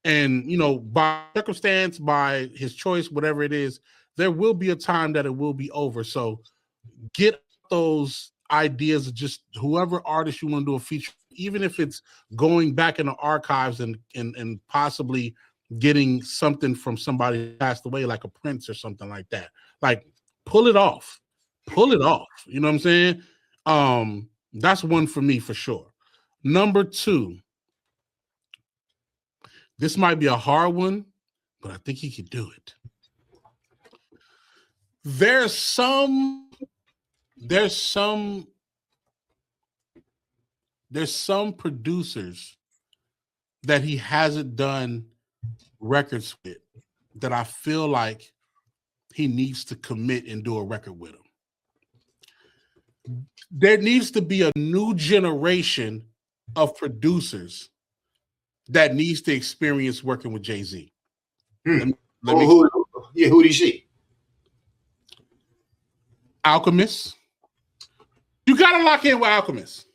S2: And, by circumstance, by his choice, whatever it is, there will be a time that it will be over. So get those ideas of just whoever artist you want to do a feature, even if it's going back in the archives and possibly getting something from somebody who passed away, like a Prince or something like that. Like, pull it off. You know what I'm saying? That's one for me for sure. Number 2, this might be a hard one, but I think he could do it. there's some producers that he hasn't done records with that I feel like he needs to commit and do a record with him. There needs to be a new generation of producers that needs to experience working with Jay-Z.
S1: Who do you see?
S2: Alchemist. You got to lock in with Alchemist.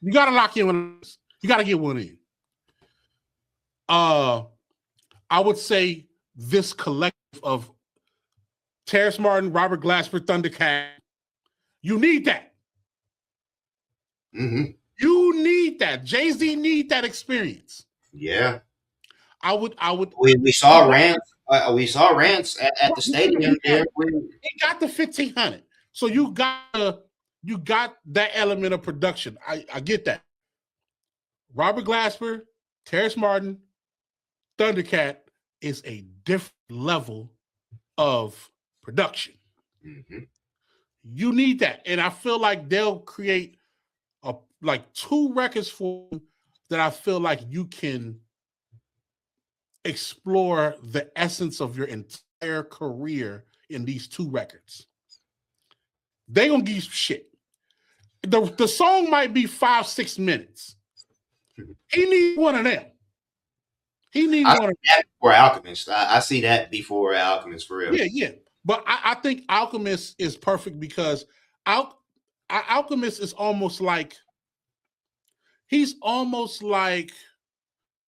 S2: You got to get one in. I would say this collective of Terrace Martin, Robert Glasper, Thundercat. You need that.
S1: Mm-hmm.
S2: You need that. Jay-Z need that experience.
S1: Yeah.
S2: I would.
S1: We saw Rance. We saw Rance at the stadium. There,
S2: he got the 1,500. So you got that element of production. I get that. Robert Glasper, Terrace Martin, Thundercat is a different level of production.
S1: Mm-hmm.
S2: You need that, and I feel like they'll create like 2 records for you that I feel like you can explore the essence of your entire career in these 2 records. They gonna give you some shit. The song might be 5-6 minutes. He needs one of them. He needs one of them.
S1: Before Alchemist. I see that before Alchemist for real.
S2: Yeah. But I think Alchemist is perfect because Alchemist is almost like he's almost like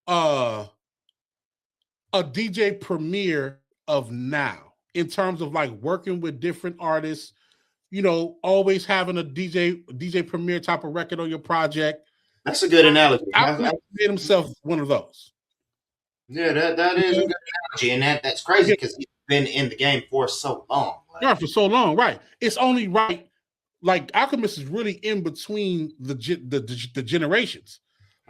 S2: a DJ Premier of now in terms of like working with different artists, you know, always having a DJ Premier type of record on your project.
S1: That's a good analogy.
S2: Alchemist made himself one of those.
S1: Yeah, that is a good analogy, and that's crazy because he's been in the game for so long.
S2: Yeah, for so long, right? It's only right. Like Alchemist is really in between the generations,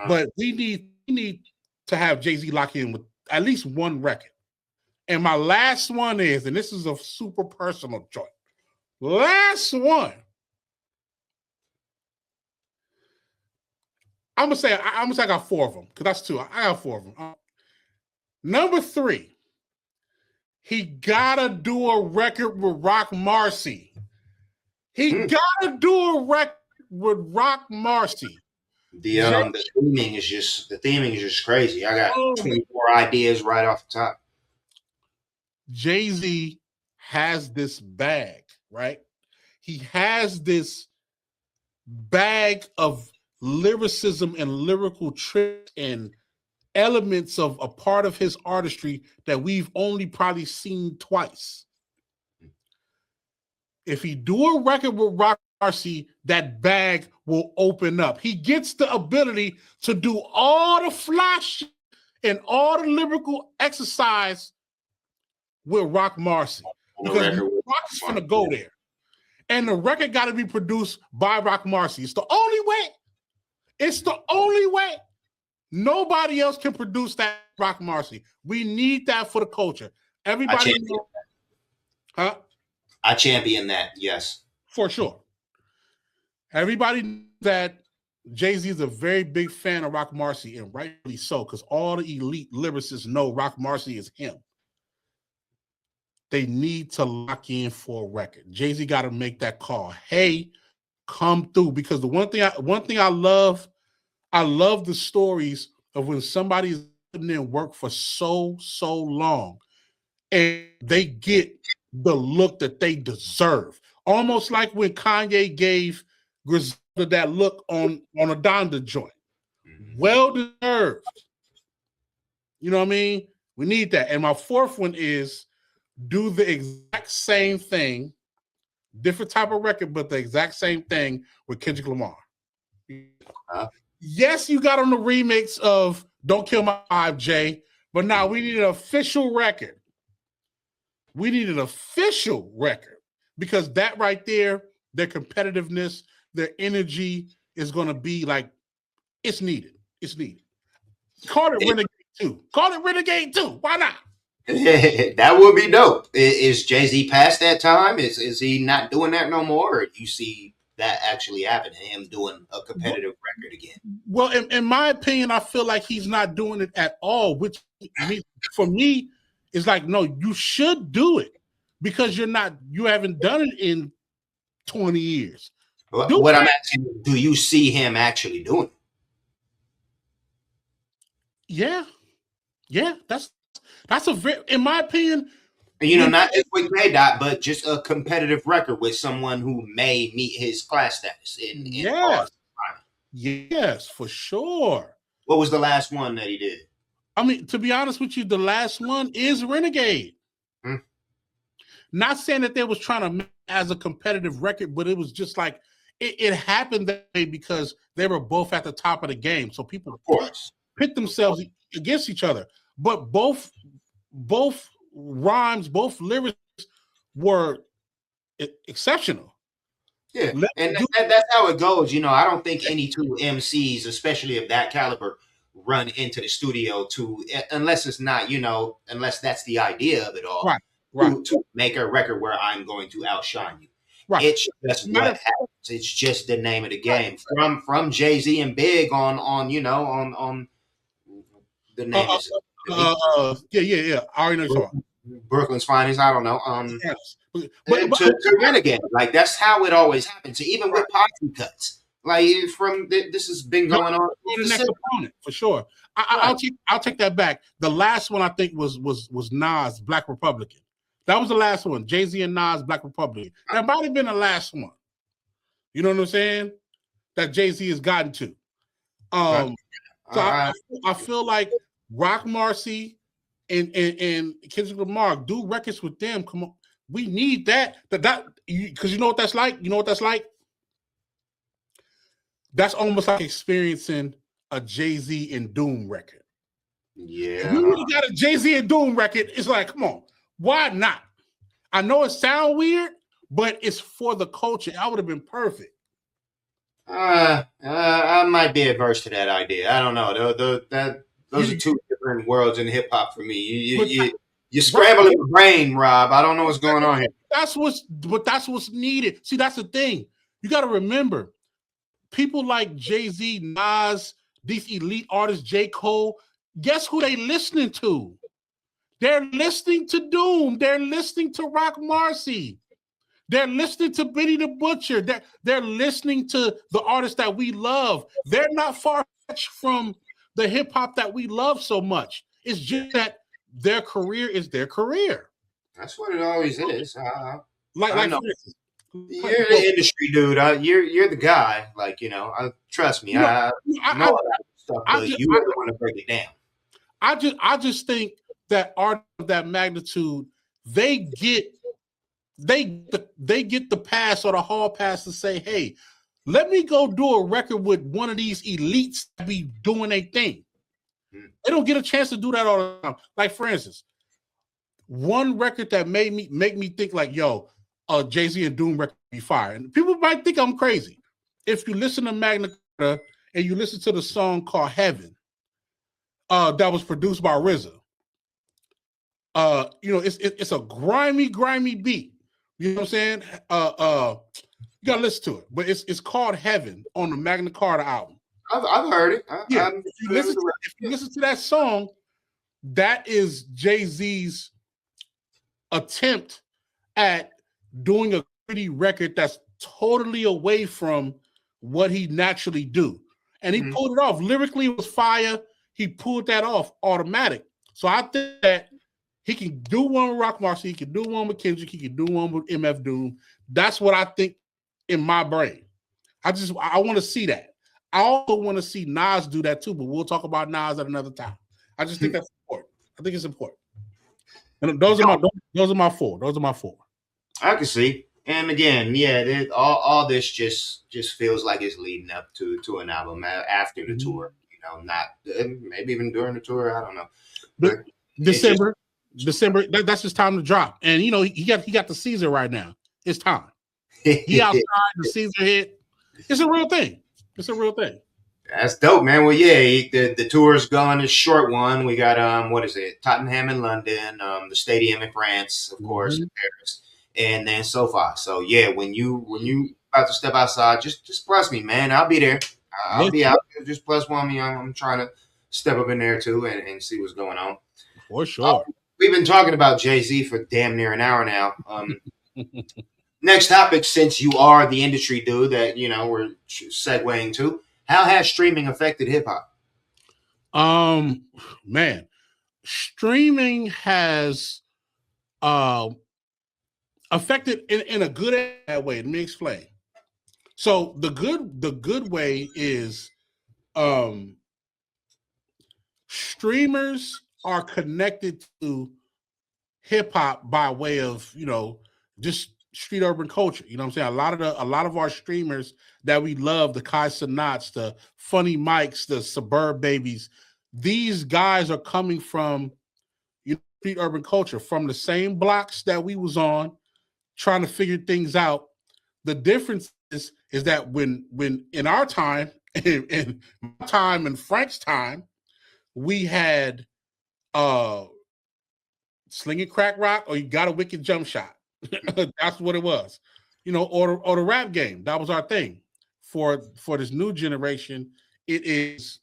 S2: but we need to have Jay-Z lock in with at least one record. And my last one is, and this is a super personal choice. Last one. I'm gonna say I got 4 of them because that's 2. I got 4 of them. Number 3, he gotta do a record with Rock Marcy. He gotta do a record with Rock Marcy.
S1: The theming is just crazy. I got 24 ideas right off the top.
S2: Jay-Z has this bag, right? He has this bag of lyricism and lyrical tricks and elements of a part of his artistry that we've only probably seen twice. If he do a record with Rock Marcy, that bag will open up. He gets the ability to do all the flash and all the lyrical exercise with Rock Marcy. Because Rock's gonna go there. And the record got to be produced by Rock Marcy. It's the only way. It's the only way. Nobody else can produce that Rock Marcy. We need that for the culture. Everybody knows. Huh?
S1: I champion that, yes.
S2: For sure. Everybody knows that Jay-Z is a very big fan of Rock Marcy, and rightly so, because all the elite lyricists know Rock Marcy is him. They need to lock in for a record. Jay-Z got to make that call. Hey, come through. Because the one thing I love the stories of when somebody's putting in work for so long and they get the look that they deserve. Almost like when Kanye gave Griselda that look on a Donda joint. Well deserved. You know what I mean? We need that. And my 4th one is do the exact same thing, different type of record, but the exact same thing with Kendrick Lamar. Yes, you got on the remix of Don't Kill My Vibe, Jay, but now we need an official record. We need an official record because that right there, their competitiveness, their energy is going to be like, it's needed. It's needed. Call it Renegade 2. Call it Renegade 2. Why not?
S1: That would be dope. Is Jay-Z past that time? Is he not doing that no more? Or do you see that actually happening, him doing a competitive record again?
S2: Well, in my opinion, I feel like he's not doing it at all, which for me is like, no, you should do it because you haven't done it in 20 years.
S1: What I'm asking, do you see him actually doing it?
S2: Yeah, that's a very, in my opinion,
S1: not just with K Dot, but just a competitive record with someone who may meet his class status.
S2: Yes, for sure.
S1: What was the last one that he did?
S2: I mean, to be honest with you, the last one is Renegade. Not saying that they was trying to make as a competitive record, but it was just like it happened that way because they were both at the top of the game. So people, of course, pit themselves against each other. But both rhymes, both lyrics were exceptional.
S1: Yeah, and that's how it goes. I don't think any two MCs, especially of that caliber, run into the studio unless it's not, unless that's the idea of it all,
S2: right.
S1: To make a record where I'm going to outshine you.
S2: Right.
S1: It's just what happens. It's just the name of the game. From Jay-Z and Big on the name is
S2: yeah. I already know you're talking.
S1: Brooklyn's Finest. I don't know. Yes. But to Renegade, like that's how it always happens. Even with posse cuts, like this has been going on.
S2: The next opponent for sure. I'll take that back. The last one I think was Nas, Black Republican. That was the last one. Jay-Z and Nas, Black Republican. That might have been the last one. You know what I'm saying? That Jay-Z has gotten to. I feel like Rock Marcy and Kendrick Lamar, do records with them. Come on, we need that because you know what that's like. You know what that's like. That's almost like experiencing a Jay-Z and Doom record.
S1: Yeah,
S2: we really got a Jay-Z and Doom record. It's like, come on, why not? I know it sounds weird, but it's for the culture. I would have been perfect.
S1: I might be adverse to that idea. I don't know. Those are two different worlds in hip hop for me. You're scrambling the brain, Rob. I don't know what's going on here.
S2: That's what's needed. See, that's the thing. You got to remember, people like Jay-Z, Nas, these elite artists, J. Cole. Guess who they listening to? They're listening to Doom. They're listening to Rock Marcy. They're listening to Benny the Butcher. They're listening to the artists that we love. They're not far-fetched from the hip-hop that we love so much. It's just that their career is their career.
S1: That's what it always is.
S2: Like
S1: you're the industry dude. You're the guy. Like, trust me. I know all that stuff, but you're the one to break it down.
S2: I just think that art of that magnitude, they get the pass or the hall pass to say, hey, let me go do a record with one of these elites that be doing a thing. They don't get a chance to do that all the time. Like, for instance, one record that make me think like, yo, Jay-Z and Doom record be fire. And people might think I'm crazy. If you listen to Magna Carta and you listen to the song called Heaven, that was produced by RZA. It's a grimy beat. You know what I'm saying? You gotta listen to it, but it's called Heaven on the Magna Carta album.
S1: I've heard it.
S2: If you listen to that song, that is Jay-Z's attempt at doing a gritty record that's totally away from what he naturally do, and he pulled it off. Lyrically, it was fire. He pulled that off automatic. So I think that he can do one with Rock Marcy. He can do one with Kendrick. He can do one with MF Doom. That's what I think in my brain. I want to see that. I also want to see Nas do that too, but we'll talk about Nas at another time. I just think that's important. I think it's important. And those are my four. Those are my four.
S1: I can see. And again, yeah, all this just feels like it's leading up to an album after the tour. Not maybe even during the tour. I don't know. But
S2: December. That's his time to drop. And he got the Caesar right now. It's time. He outside the Caesar hit. It's a real thing.
S1: That's dope, man. Well, yeah, the tour's gone. A short one. We got what is it? Tottenham in London, the stadium in France, of course,
S2: Mm-hmm.
S1: in Paris, and then SoFi. So yeah, when you about to step outside, just plus me, man. I'll be there. I'll
S2: Yes,
S1: be out there. Just plus one me. I'm trying to step up in there too and see what's going on.
S2: for sure.
S1: We've been talking about Jay-Z for damn near an hour now. Next topic, since you are the industry dude that we're segueing to, how has streaming affected hip hop?
S2: um, Man, streaming has uh affected in a good and bad way. Let me explain. So the good way is um streamers are connected to hip hop by way of just street urban culture. You know what I'm saying? A lot of our streamers that we love, the Kai Sanats, the Funny Mikes, the Suburb Babies, these guys are coming from street urban culture, from the same blocks that we was on, trying to figure things out. The difference is that when in our time, in my time and Frank's time, we had uh slinging crack rock or you got a wicked jump shot. That's what it was. Or the rap game. That was our thing. For this new generation, it is,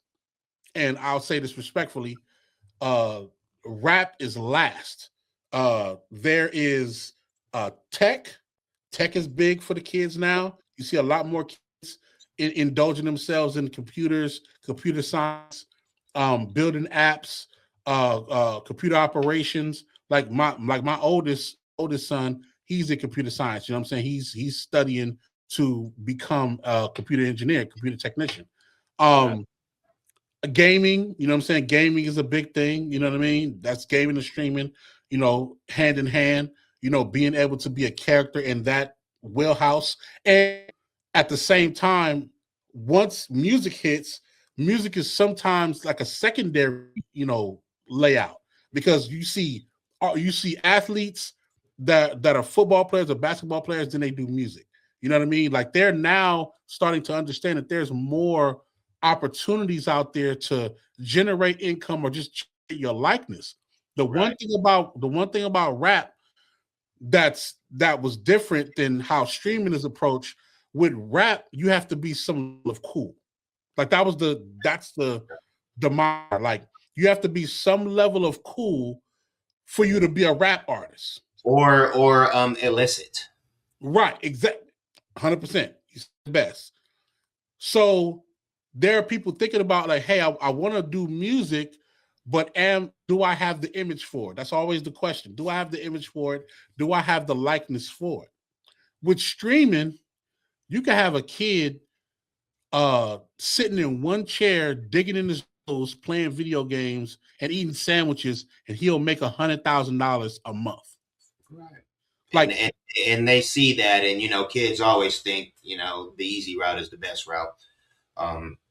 S2: and I'll say this respectfully, uh rap is last. There is tech. Tech is big for the kids now. You see a lot more kids indulging themselves in computers, computer science, building apps, computer operations. Like my oldest son, he's in computer science. You know what I'm saying? He's studying to become a computer engineer, computer technician.
S1: Right.
S2: Um, Gaming, you know what I'm saying? Gaming is a big thing. You know what I mean? That's gaming and streaming. Hand in hand. Being able to be a character in that wheelhouse, and at the same time, once music hits, music is sometimes like a secondary, layout, because you see athletes that are football players or basketball players, then they do music. You know what I mean? Like, they're now starting to understand that there's more opportunities out there to generate income or just your likeness. The one
S1: Right.
S2: thing about rap that was different than how streaming is approached. With rap, you have to be some of cool. Like, that's the mind. Like, you have to be some level of cool for you to be a rap artist.
S1: Or illicit.
S2: Right, exactly. 100%. He's the best. So there are people thinking about, like, hey, I want to do music, but do I have the image for it? That's always the question. Do I have the image for it? Do I have the likeness for it? With streaming, you can have a kid sitting in one chair, digging in his nose, playing video games and eating sandwiches, and he'll make $100,000 a month.
S1: Right. And,
S2: Like,
S1: and and they see that, and kids always think the easy route is the best route,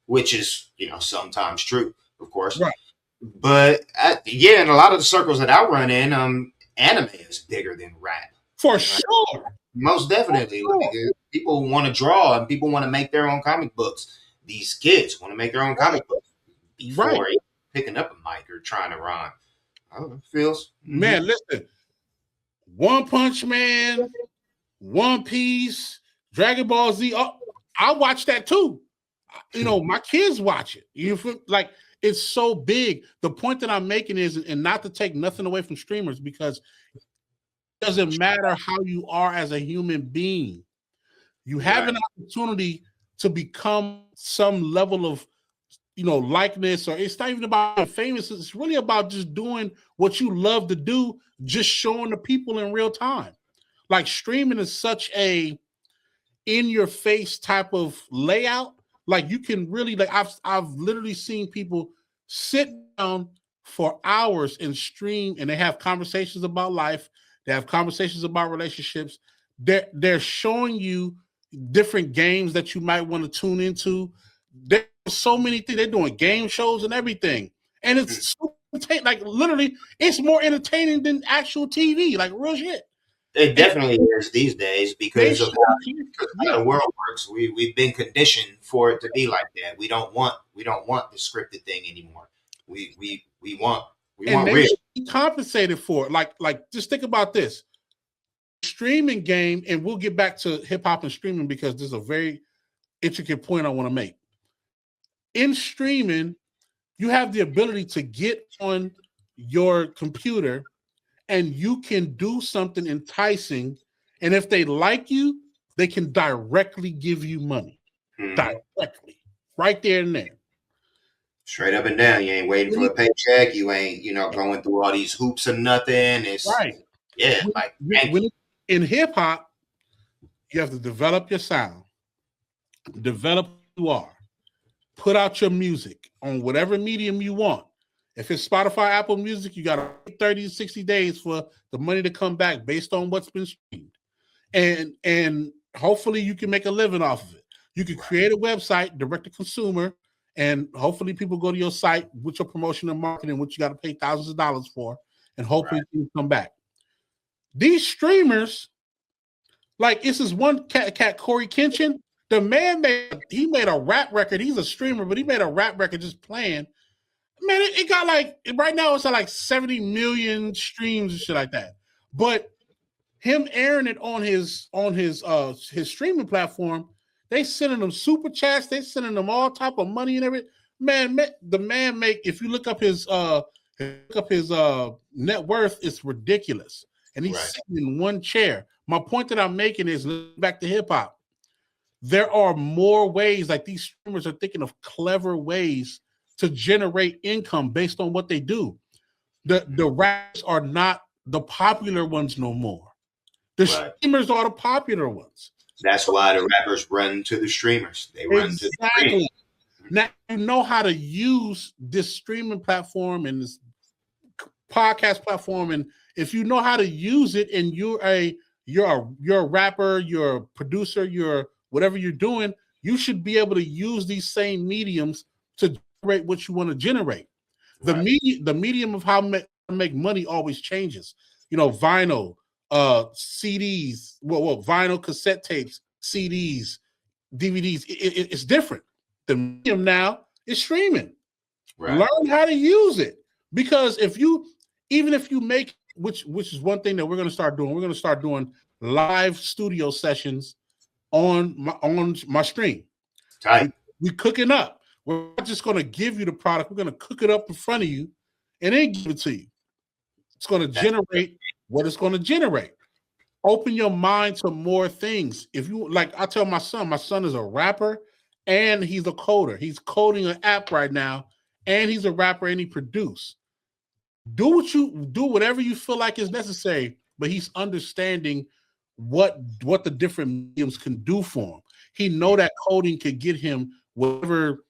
S1: which is sometimes true, of course.
S2: right,
S1: But yeah, in a lot of the circles that I run in, anime is bigger than rap.
S2: for
S1: Right?
S2: sure.
S1: Most definitely.
S2: For
S1: Like,
S2: sure.
S1: people want to draw and people want to make their own comic books. These kids want to make their own
S2: Right.
S1: comic books
S2: Right.
S1: before picking up a mic or trying to rhyme. Oh, it feels.
S2: Man, listen. One Punch Man, One Piece, Dragon Ball Z. Oh, I watch that too. My kids watch it. Like, it's so big. The point that I'm making is, and not to take nothing away from streamers, because it doesn't matter how you are as a human being. You have
S1: Right.
S2: an opportunity to become some level of, likeness, or it's not even about being famous. It's really about just doing what you love to do, just showing the people in real time. Like, streaming is such a in your face type of layout. Like, you can really, like, I've literally seen people sit down for hours and stream, and they have conversations about life. They have conversations about relationships. They're showing you different games that you might want to tune into. There's so many things. They're doing game shows and everything, and it's so like, literally, it's more entertaining than actual TV. Like, real shit.
S1: It definitely is these days because of how
S2: Yeah,
S1: the world works. We've been conditioned for it to be like that. We don't want the scripted thing anymore. We we
S2: and
S1: want
S2: they
S1: real.
S2: should be compensated for it. Like just think about this streaming game, and we'll get back to hip hop and streaming because there's a very intricate point I want to make. In streaming, you have the ability to get on your computer and you can do something enticing. And if they like you, they can directly give you money.
S1: Mhm.
S2: Directly. Right there and there.
S1: Straight up and down. You ain't waiting for a paycheck. You ain't, going through all these hoops and nothing. It's
S2: Right.
S1: yeah, like
S2: In hip hop, you have to develop your sound, develop who you are, put out your music on whatever medium you want. If it's Spotify, Apple Music, you got 30 to 60 days for the money to come back based on what's been streamed. And hopefully you can make a living off of it. You can create a website, direct to consumer, and hopefully people go to your site with your promotion and marketing, which you got to pay thousands of dollars for, and hopefully you come back. These streamers, like this is one cat Corey Kenshin. The man made a rap record. He's a streamer, but he made a rap record just playing. Man, it got like right now it's at like 70 million streams and shit like that. But him airing it on his streaming platform, they sending them super chats, they sending them all type of money and everything. Man, the man make, if you look up his net worth, it's ridiculous. And he's sitting in one chair. My point that I'm making is back to hip hop. There are more ways, like these streamers are thinking of clever ways to generate income based on what they do. The rappers are not the popular ones no more. The streamers are the popular ones.
S1: That's why the rappers run to the streamers. They run to the streamers.
S2: Now you know how to use this streaming platform and this podcast platform, and if you know how to use it, and you're a rapper, you're a producer, you're whatever you're doing, you should be able to use these same mediums to generate what you want to generate. The medium of how to make money always changes. Vinyl, CDs, vinyl, cassette tapes, CDs, DVDs. It's different. The medium now is streaming. Learn how to use it, because even if you make, which is one thing that we're going to start doing. We're going to start doing live studio sessions on my stream. We cooking up. We're not just going to give you the product. We're going to cook it up in front of you and then give it to you. It's going to generate what it's going to generate. Open your mind to more things. If you like, I tell my son is a rapper and he's a coder. He's coding an app right now, and he's a rapper and he produces. Do whatever you feel like is necessary, but he's understanding what the different mediums can do for him. He know that coding could get him whatever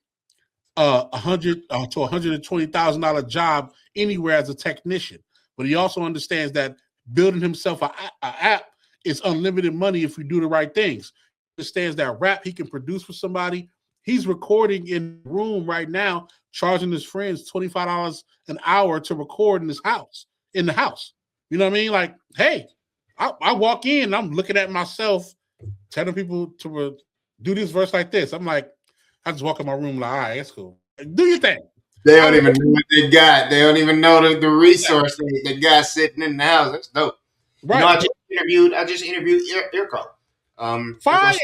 S2: $100,000 to $120,000 job anywhere as a technician. But he also understands that building himself an app is unlimited money if you do the right things. He understands that rap he can produce for somebody. He's recording in the room right now, charging his friends $25 an hour to record in the house. You know what I mean? Like, hey, I walk in and I'm looking at myself, telling people to do this verse like this. I'm like, I just walk in my room like, all right, that's cool. Do your thing.
S1: They don't even know what they got. They don't even know the resource they got sitting in the house. That's dope. Right. I just interviewed Earco.
S2: Fire.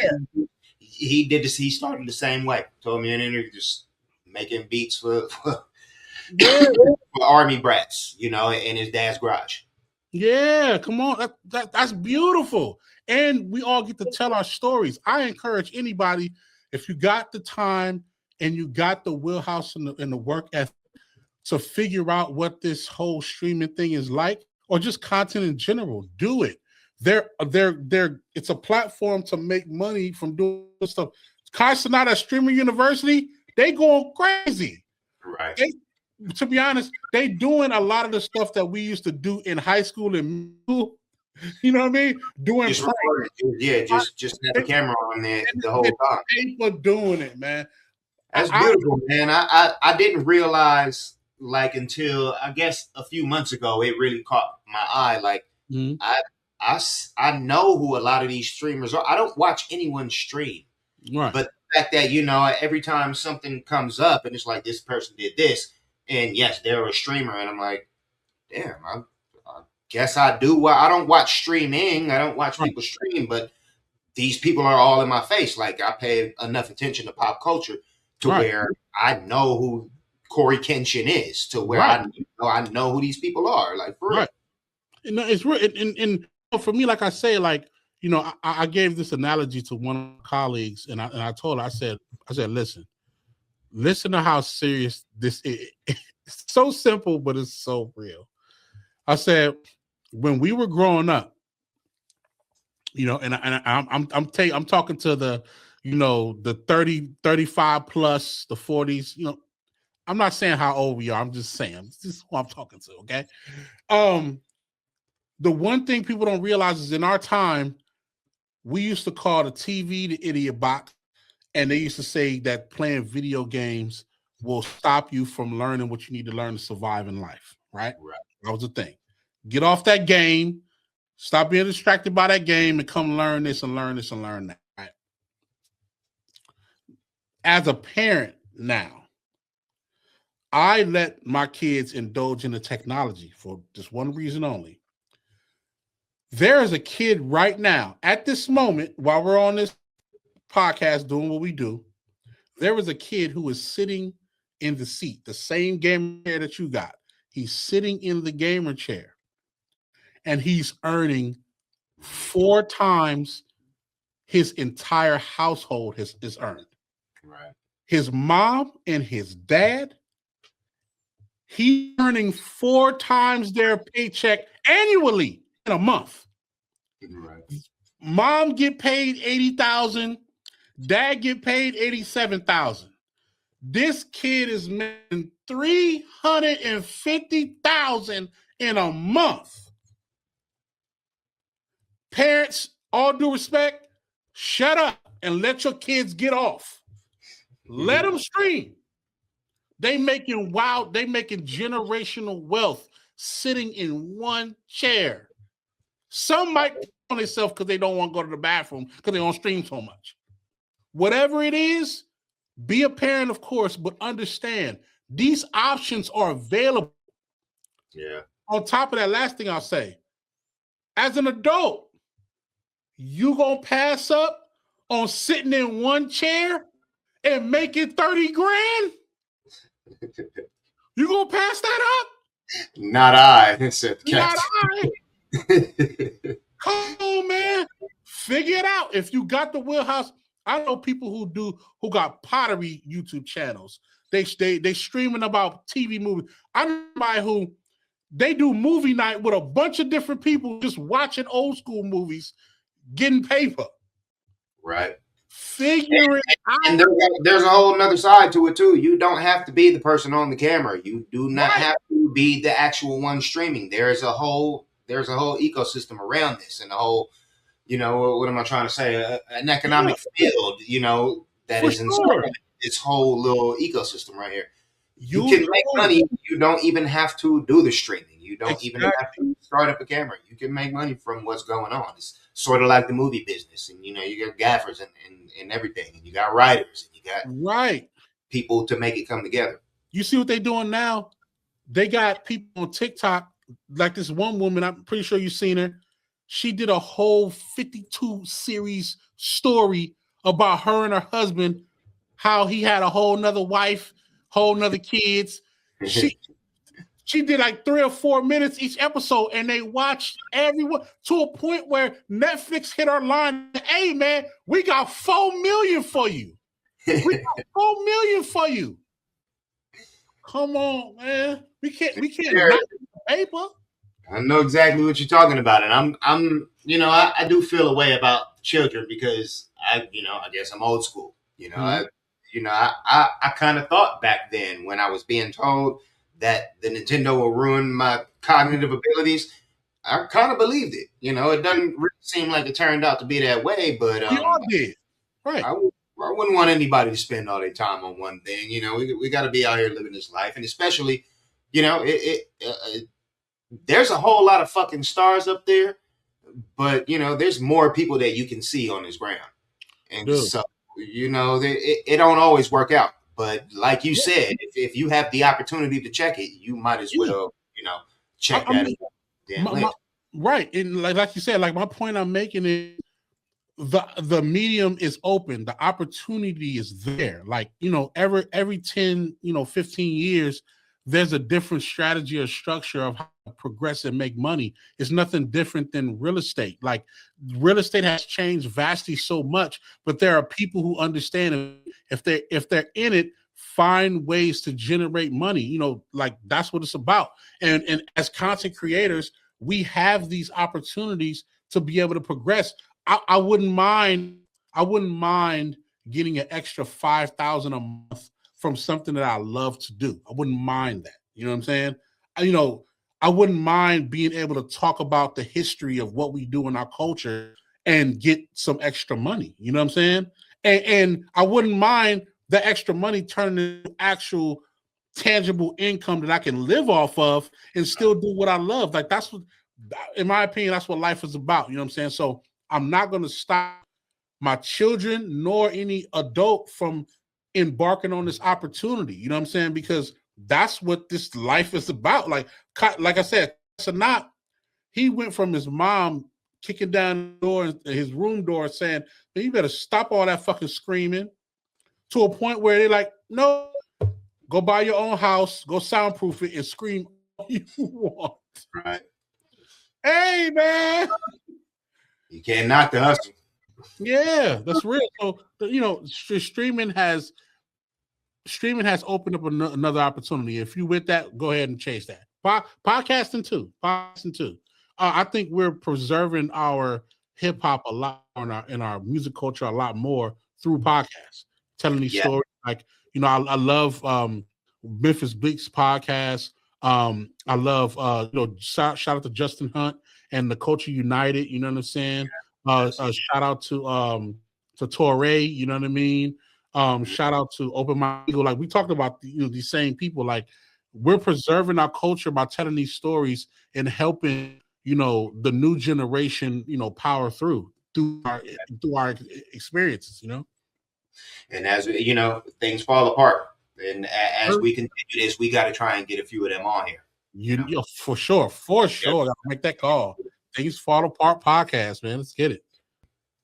S1: He did this. He started the same way. Told me in an interview, just making beats for army brats, in his dad's garage.
S2: Yeah, come on. That's beautiful. And we all get to tell our stories. I encourage anybody, if you got the time and you got the wheelhouse and the work ethic to figure out what this whole streaming thing is like, or just content in general, do it. It's a platform to make money from doing stuff. Kai Cenat Streamer University, they going crazy.
S1: Right.
S2: To be honest, they doing a lot of the stuff that we used to do in high school and middle. You know what I mean? Doing
S1: just have the camera on there the whole time.
S2: People doing it, man.
S1: That's beautiful, man. I didn't realize, like, until I guess a few months ago, it really caught my eye. Like, I know who a lot of these streamers are. I don't watch anyone stream,
S2: Right.
S1: but the fact that every time something comes up and it's like this person did this, and yes, they're a streamer, and I'm like, damn, I guess I do. Well, I don't watch streaming. I don't watch
S2: Right.
S1: people stream, but these people are all in my face. Like I pay enough attention to pop culture to
S2: Right.
S1: where I know who Corey Kenshin is, to where
S2: Right.
S1: I know who these people are. Like for real.
S2: Right. It's real. And for me, like I say, like, I gave this analogy to one of my colleagues, and I told her, I said, listen to how serious this is. It's so simple, but it's so real. I said, when we were growing up, and I'm talking to the, the 30, 35 plus, the 40s, I'm not saying how old we are. I'm just saying this is who I'm talking to. Okay. The one thing people don't realize is in our time, we used to call the TV the idiot box, and they used to say that playing video games will stop you from learning what you need to learn to survive in life, right?
S1: Right.
S2: That was the thing. Get off that game, stop being distracted by that game, and come learn this and learn this and learn that, right? As a parent now, I let my kids indulge in the technology for just one reason only. There is a kid right now, at this moment, while we're on this podcast doing what we do, there was a kid who is sitting in the seat, the same gamer chair that you got. He's sitting in the gamer chair, and he's earning 4 times his entire household is earned.
S1: Right.
S2: His mom and his dad, he's earning 4 times their paycheck annually in a month.
S1: Right.
S2: Mom get paid $80,000, dad get paid $87,000. This kid is making $350,000 in a month. Parents, all due respect, shut up and let your kids get off. Let them stream. They making generational wealth sitting in one chair. Some might on themselves because they don't want to go to the bathroom because they don't stream so much. Whatever it is, be a parent, of course, but understand these options are available.
S1: Yeah.
S2: On top of that, last thing I'll say, as an adult, you gonna pass up on sitting in one chair and making 30 grand? You gonna pass that up?
S1: Not I.
S2: Not I. Come on, man. Figure it out. If you got the wheelhouse, I know people who got pottery YouTube channels. They streaming about TV movies. I know somebody who they do movie night with a bunch of different people just watching old school movies, getting paper.
S1: Right.
S2: Figure it out.
S1: And there's a whole nother side to it too. You don't have to be the person on the camera. You do not have to be the actual one streaming. There's a whole ecosystem around this, and a whole, what am I trying to say? An economic field, that is inside this whole little ecosystem right here. You can make money. You don't even have to do the streaming. You don't even have to start up a camera. You can make money from what's going on. It's sort of like the movie business, and you got gaffers and everything, and you got writers, and you got people to make it come together.
S2: You see what they're doing now? They got people on TikTok, like this one woman, I'm pretty sure you've seen her. She did a whole 52 series story about her and her husband, how he had a whole nother wife, whole nother kids. She did like 3 or 4 minutes each episode, and they watched everyone to a point where Netflix hit our line. Hey man, we got 4 million for you. We got 4 million for you. Come on, man. We can't knock the paper.
S1: I know exactly what you're talking about, and I'm I do feel a way about children because I guess I'm old school. I kind of thought back then when I was being told that the Nintendo will ruin my cognitive abilities, I kind of believed it. It doesn't really seem like it turned out to be that way, but
S2: we all did. Right.
S1: I wouldn't want anybody to spend all their time on one thing. We got to be out here living this life, and especially, there's a whole lot of fucking stars up there, but there's more people that you can see on this ground, and
S2: Dude.
S1: so it don't always work out. But like you said, if you have the opportunity to check it, you might as well check that.
S2: Right, and like you said, like my point I'm making is the medium is open, the opportunity is there. Like every 10 15 years there's a different strategy or structure of how to progress and make money. It's nothing different than real estate. Like real estate has changed vastly so much, but there are people who understand if they're in it, find ways to generate money. Like that's what it's about. And as content creators, we have these opportunities to be able to progress. I wouldn't mind getting an extra $5,000 a month from something that I love to do. I wouldn't mind that. You know what I'm saying? I wouldn't mind being able to talk about the history of what we do in our culture and get some extra money. You know what I'm saying? And I wouldn't mind the extra money turning into actual tangible income that I can live off of and still do what I love. Like that's what, in my opinion, that's what life is about. You know what I'm saying? So I'm not going to stop my children nor any adult from embarking on this opportunity. You know what I'm saying? Because that's what this life is about. Like I said, Sanat, he went from his mom kicking down the door, his room door, saying, "You better stop all that fucking screaming," to a point where they're like, "No, go buy your own house, go soundproof it, and scream all you want."
S1: Right.
S2: Hey, man.
S1: You can't knock the hustle.
S2: Yeah, that's real. So streaming has opened up another opportunity. If you with that, go ahead and chase that. Podcasting too. I think we're preserving our hip hop a lot in our music culture a lot more through podcasts, telling these stories. Like I love Memphis Bleak's podcast. I love shout out to Justin Hunt and the Culture United. You know what I'm saying? Shout out to Torre. You know what I mean? Shout out to Open My Eagle. Like we talked about these same people. Like we're preserving our culture by telling these stories and helping the new generation power through our experiences.
S1: And as things fall apart, and as we continue this, we got to try and get a few of them on here.
S2: For sure. Gotta make that call. Things Fall Apart podcast, man. Let's get it.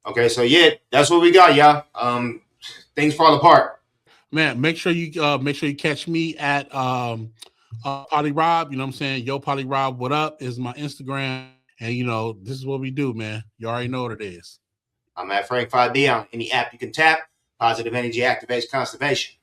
S1: Okay, so that's what we got, y'all. Things Fall Apart.
S2: Man, make sure you catch me at Poly Rob. You know what I'm saying? Yo, Poly Rob, what up? Is my Instagram. And this is what we do, man. You already know what it is.
S1: I'm at Frank 5B on any app you can tap. Positive energy activates conservation.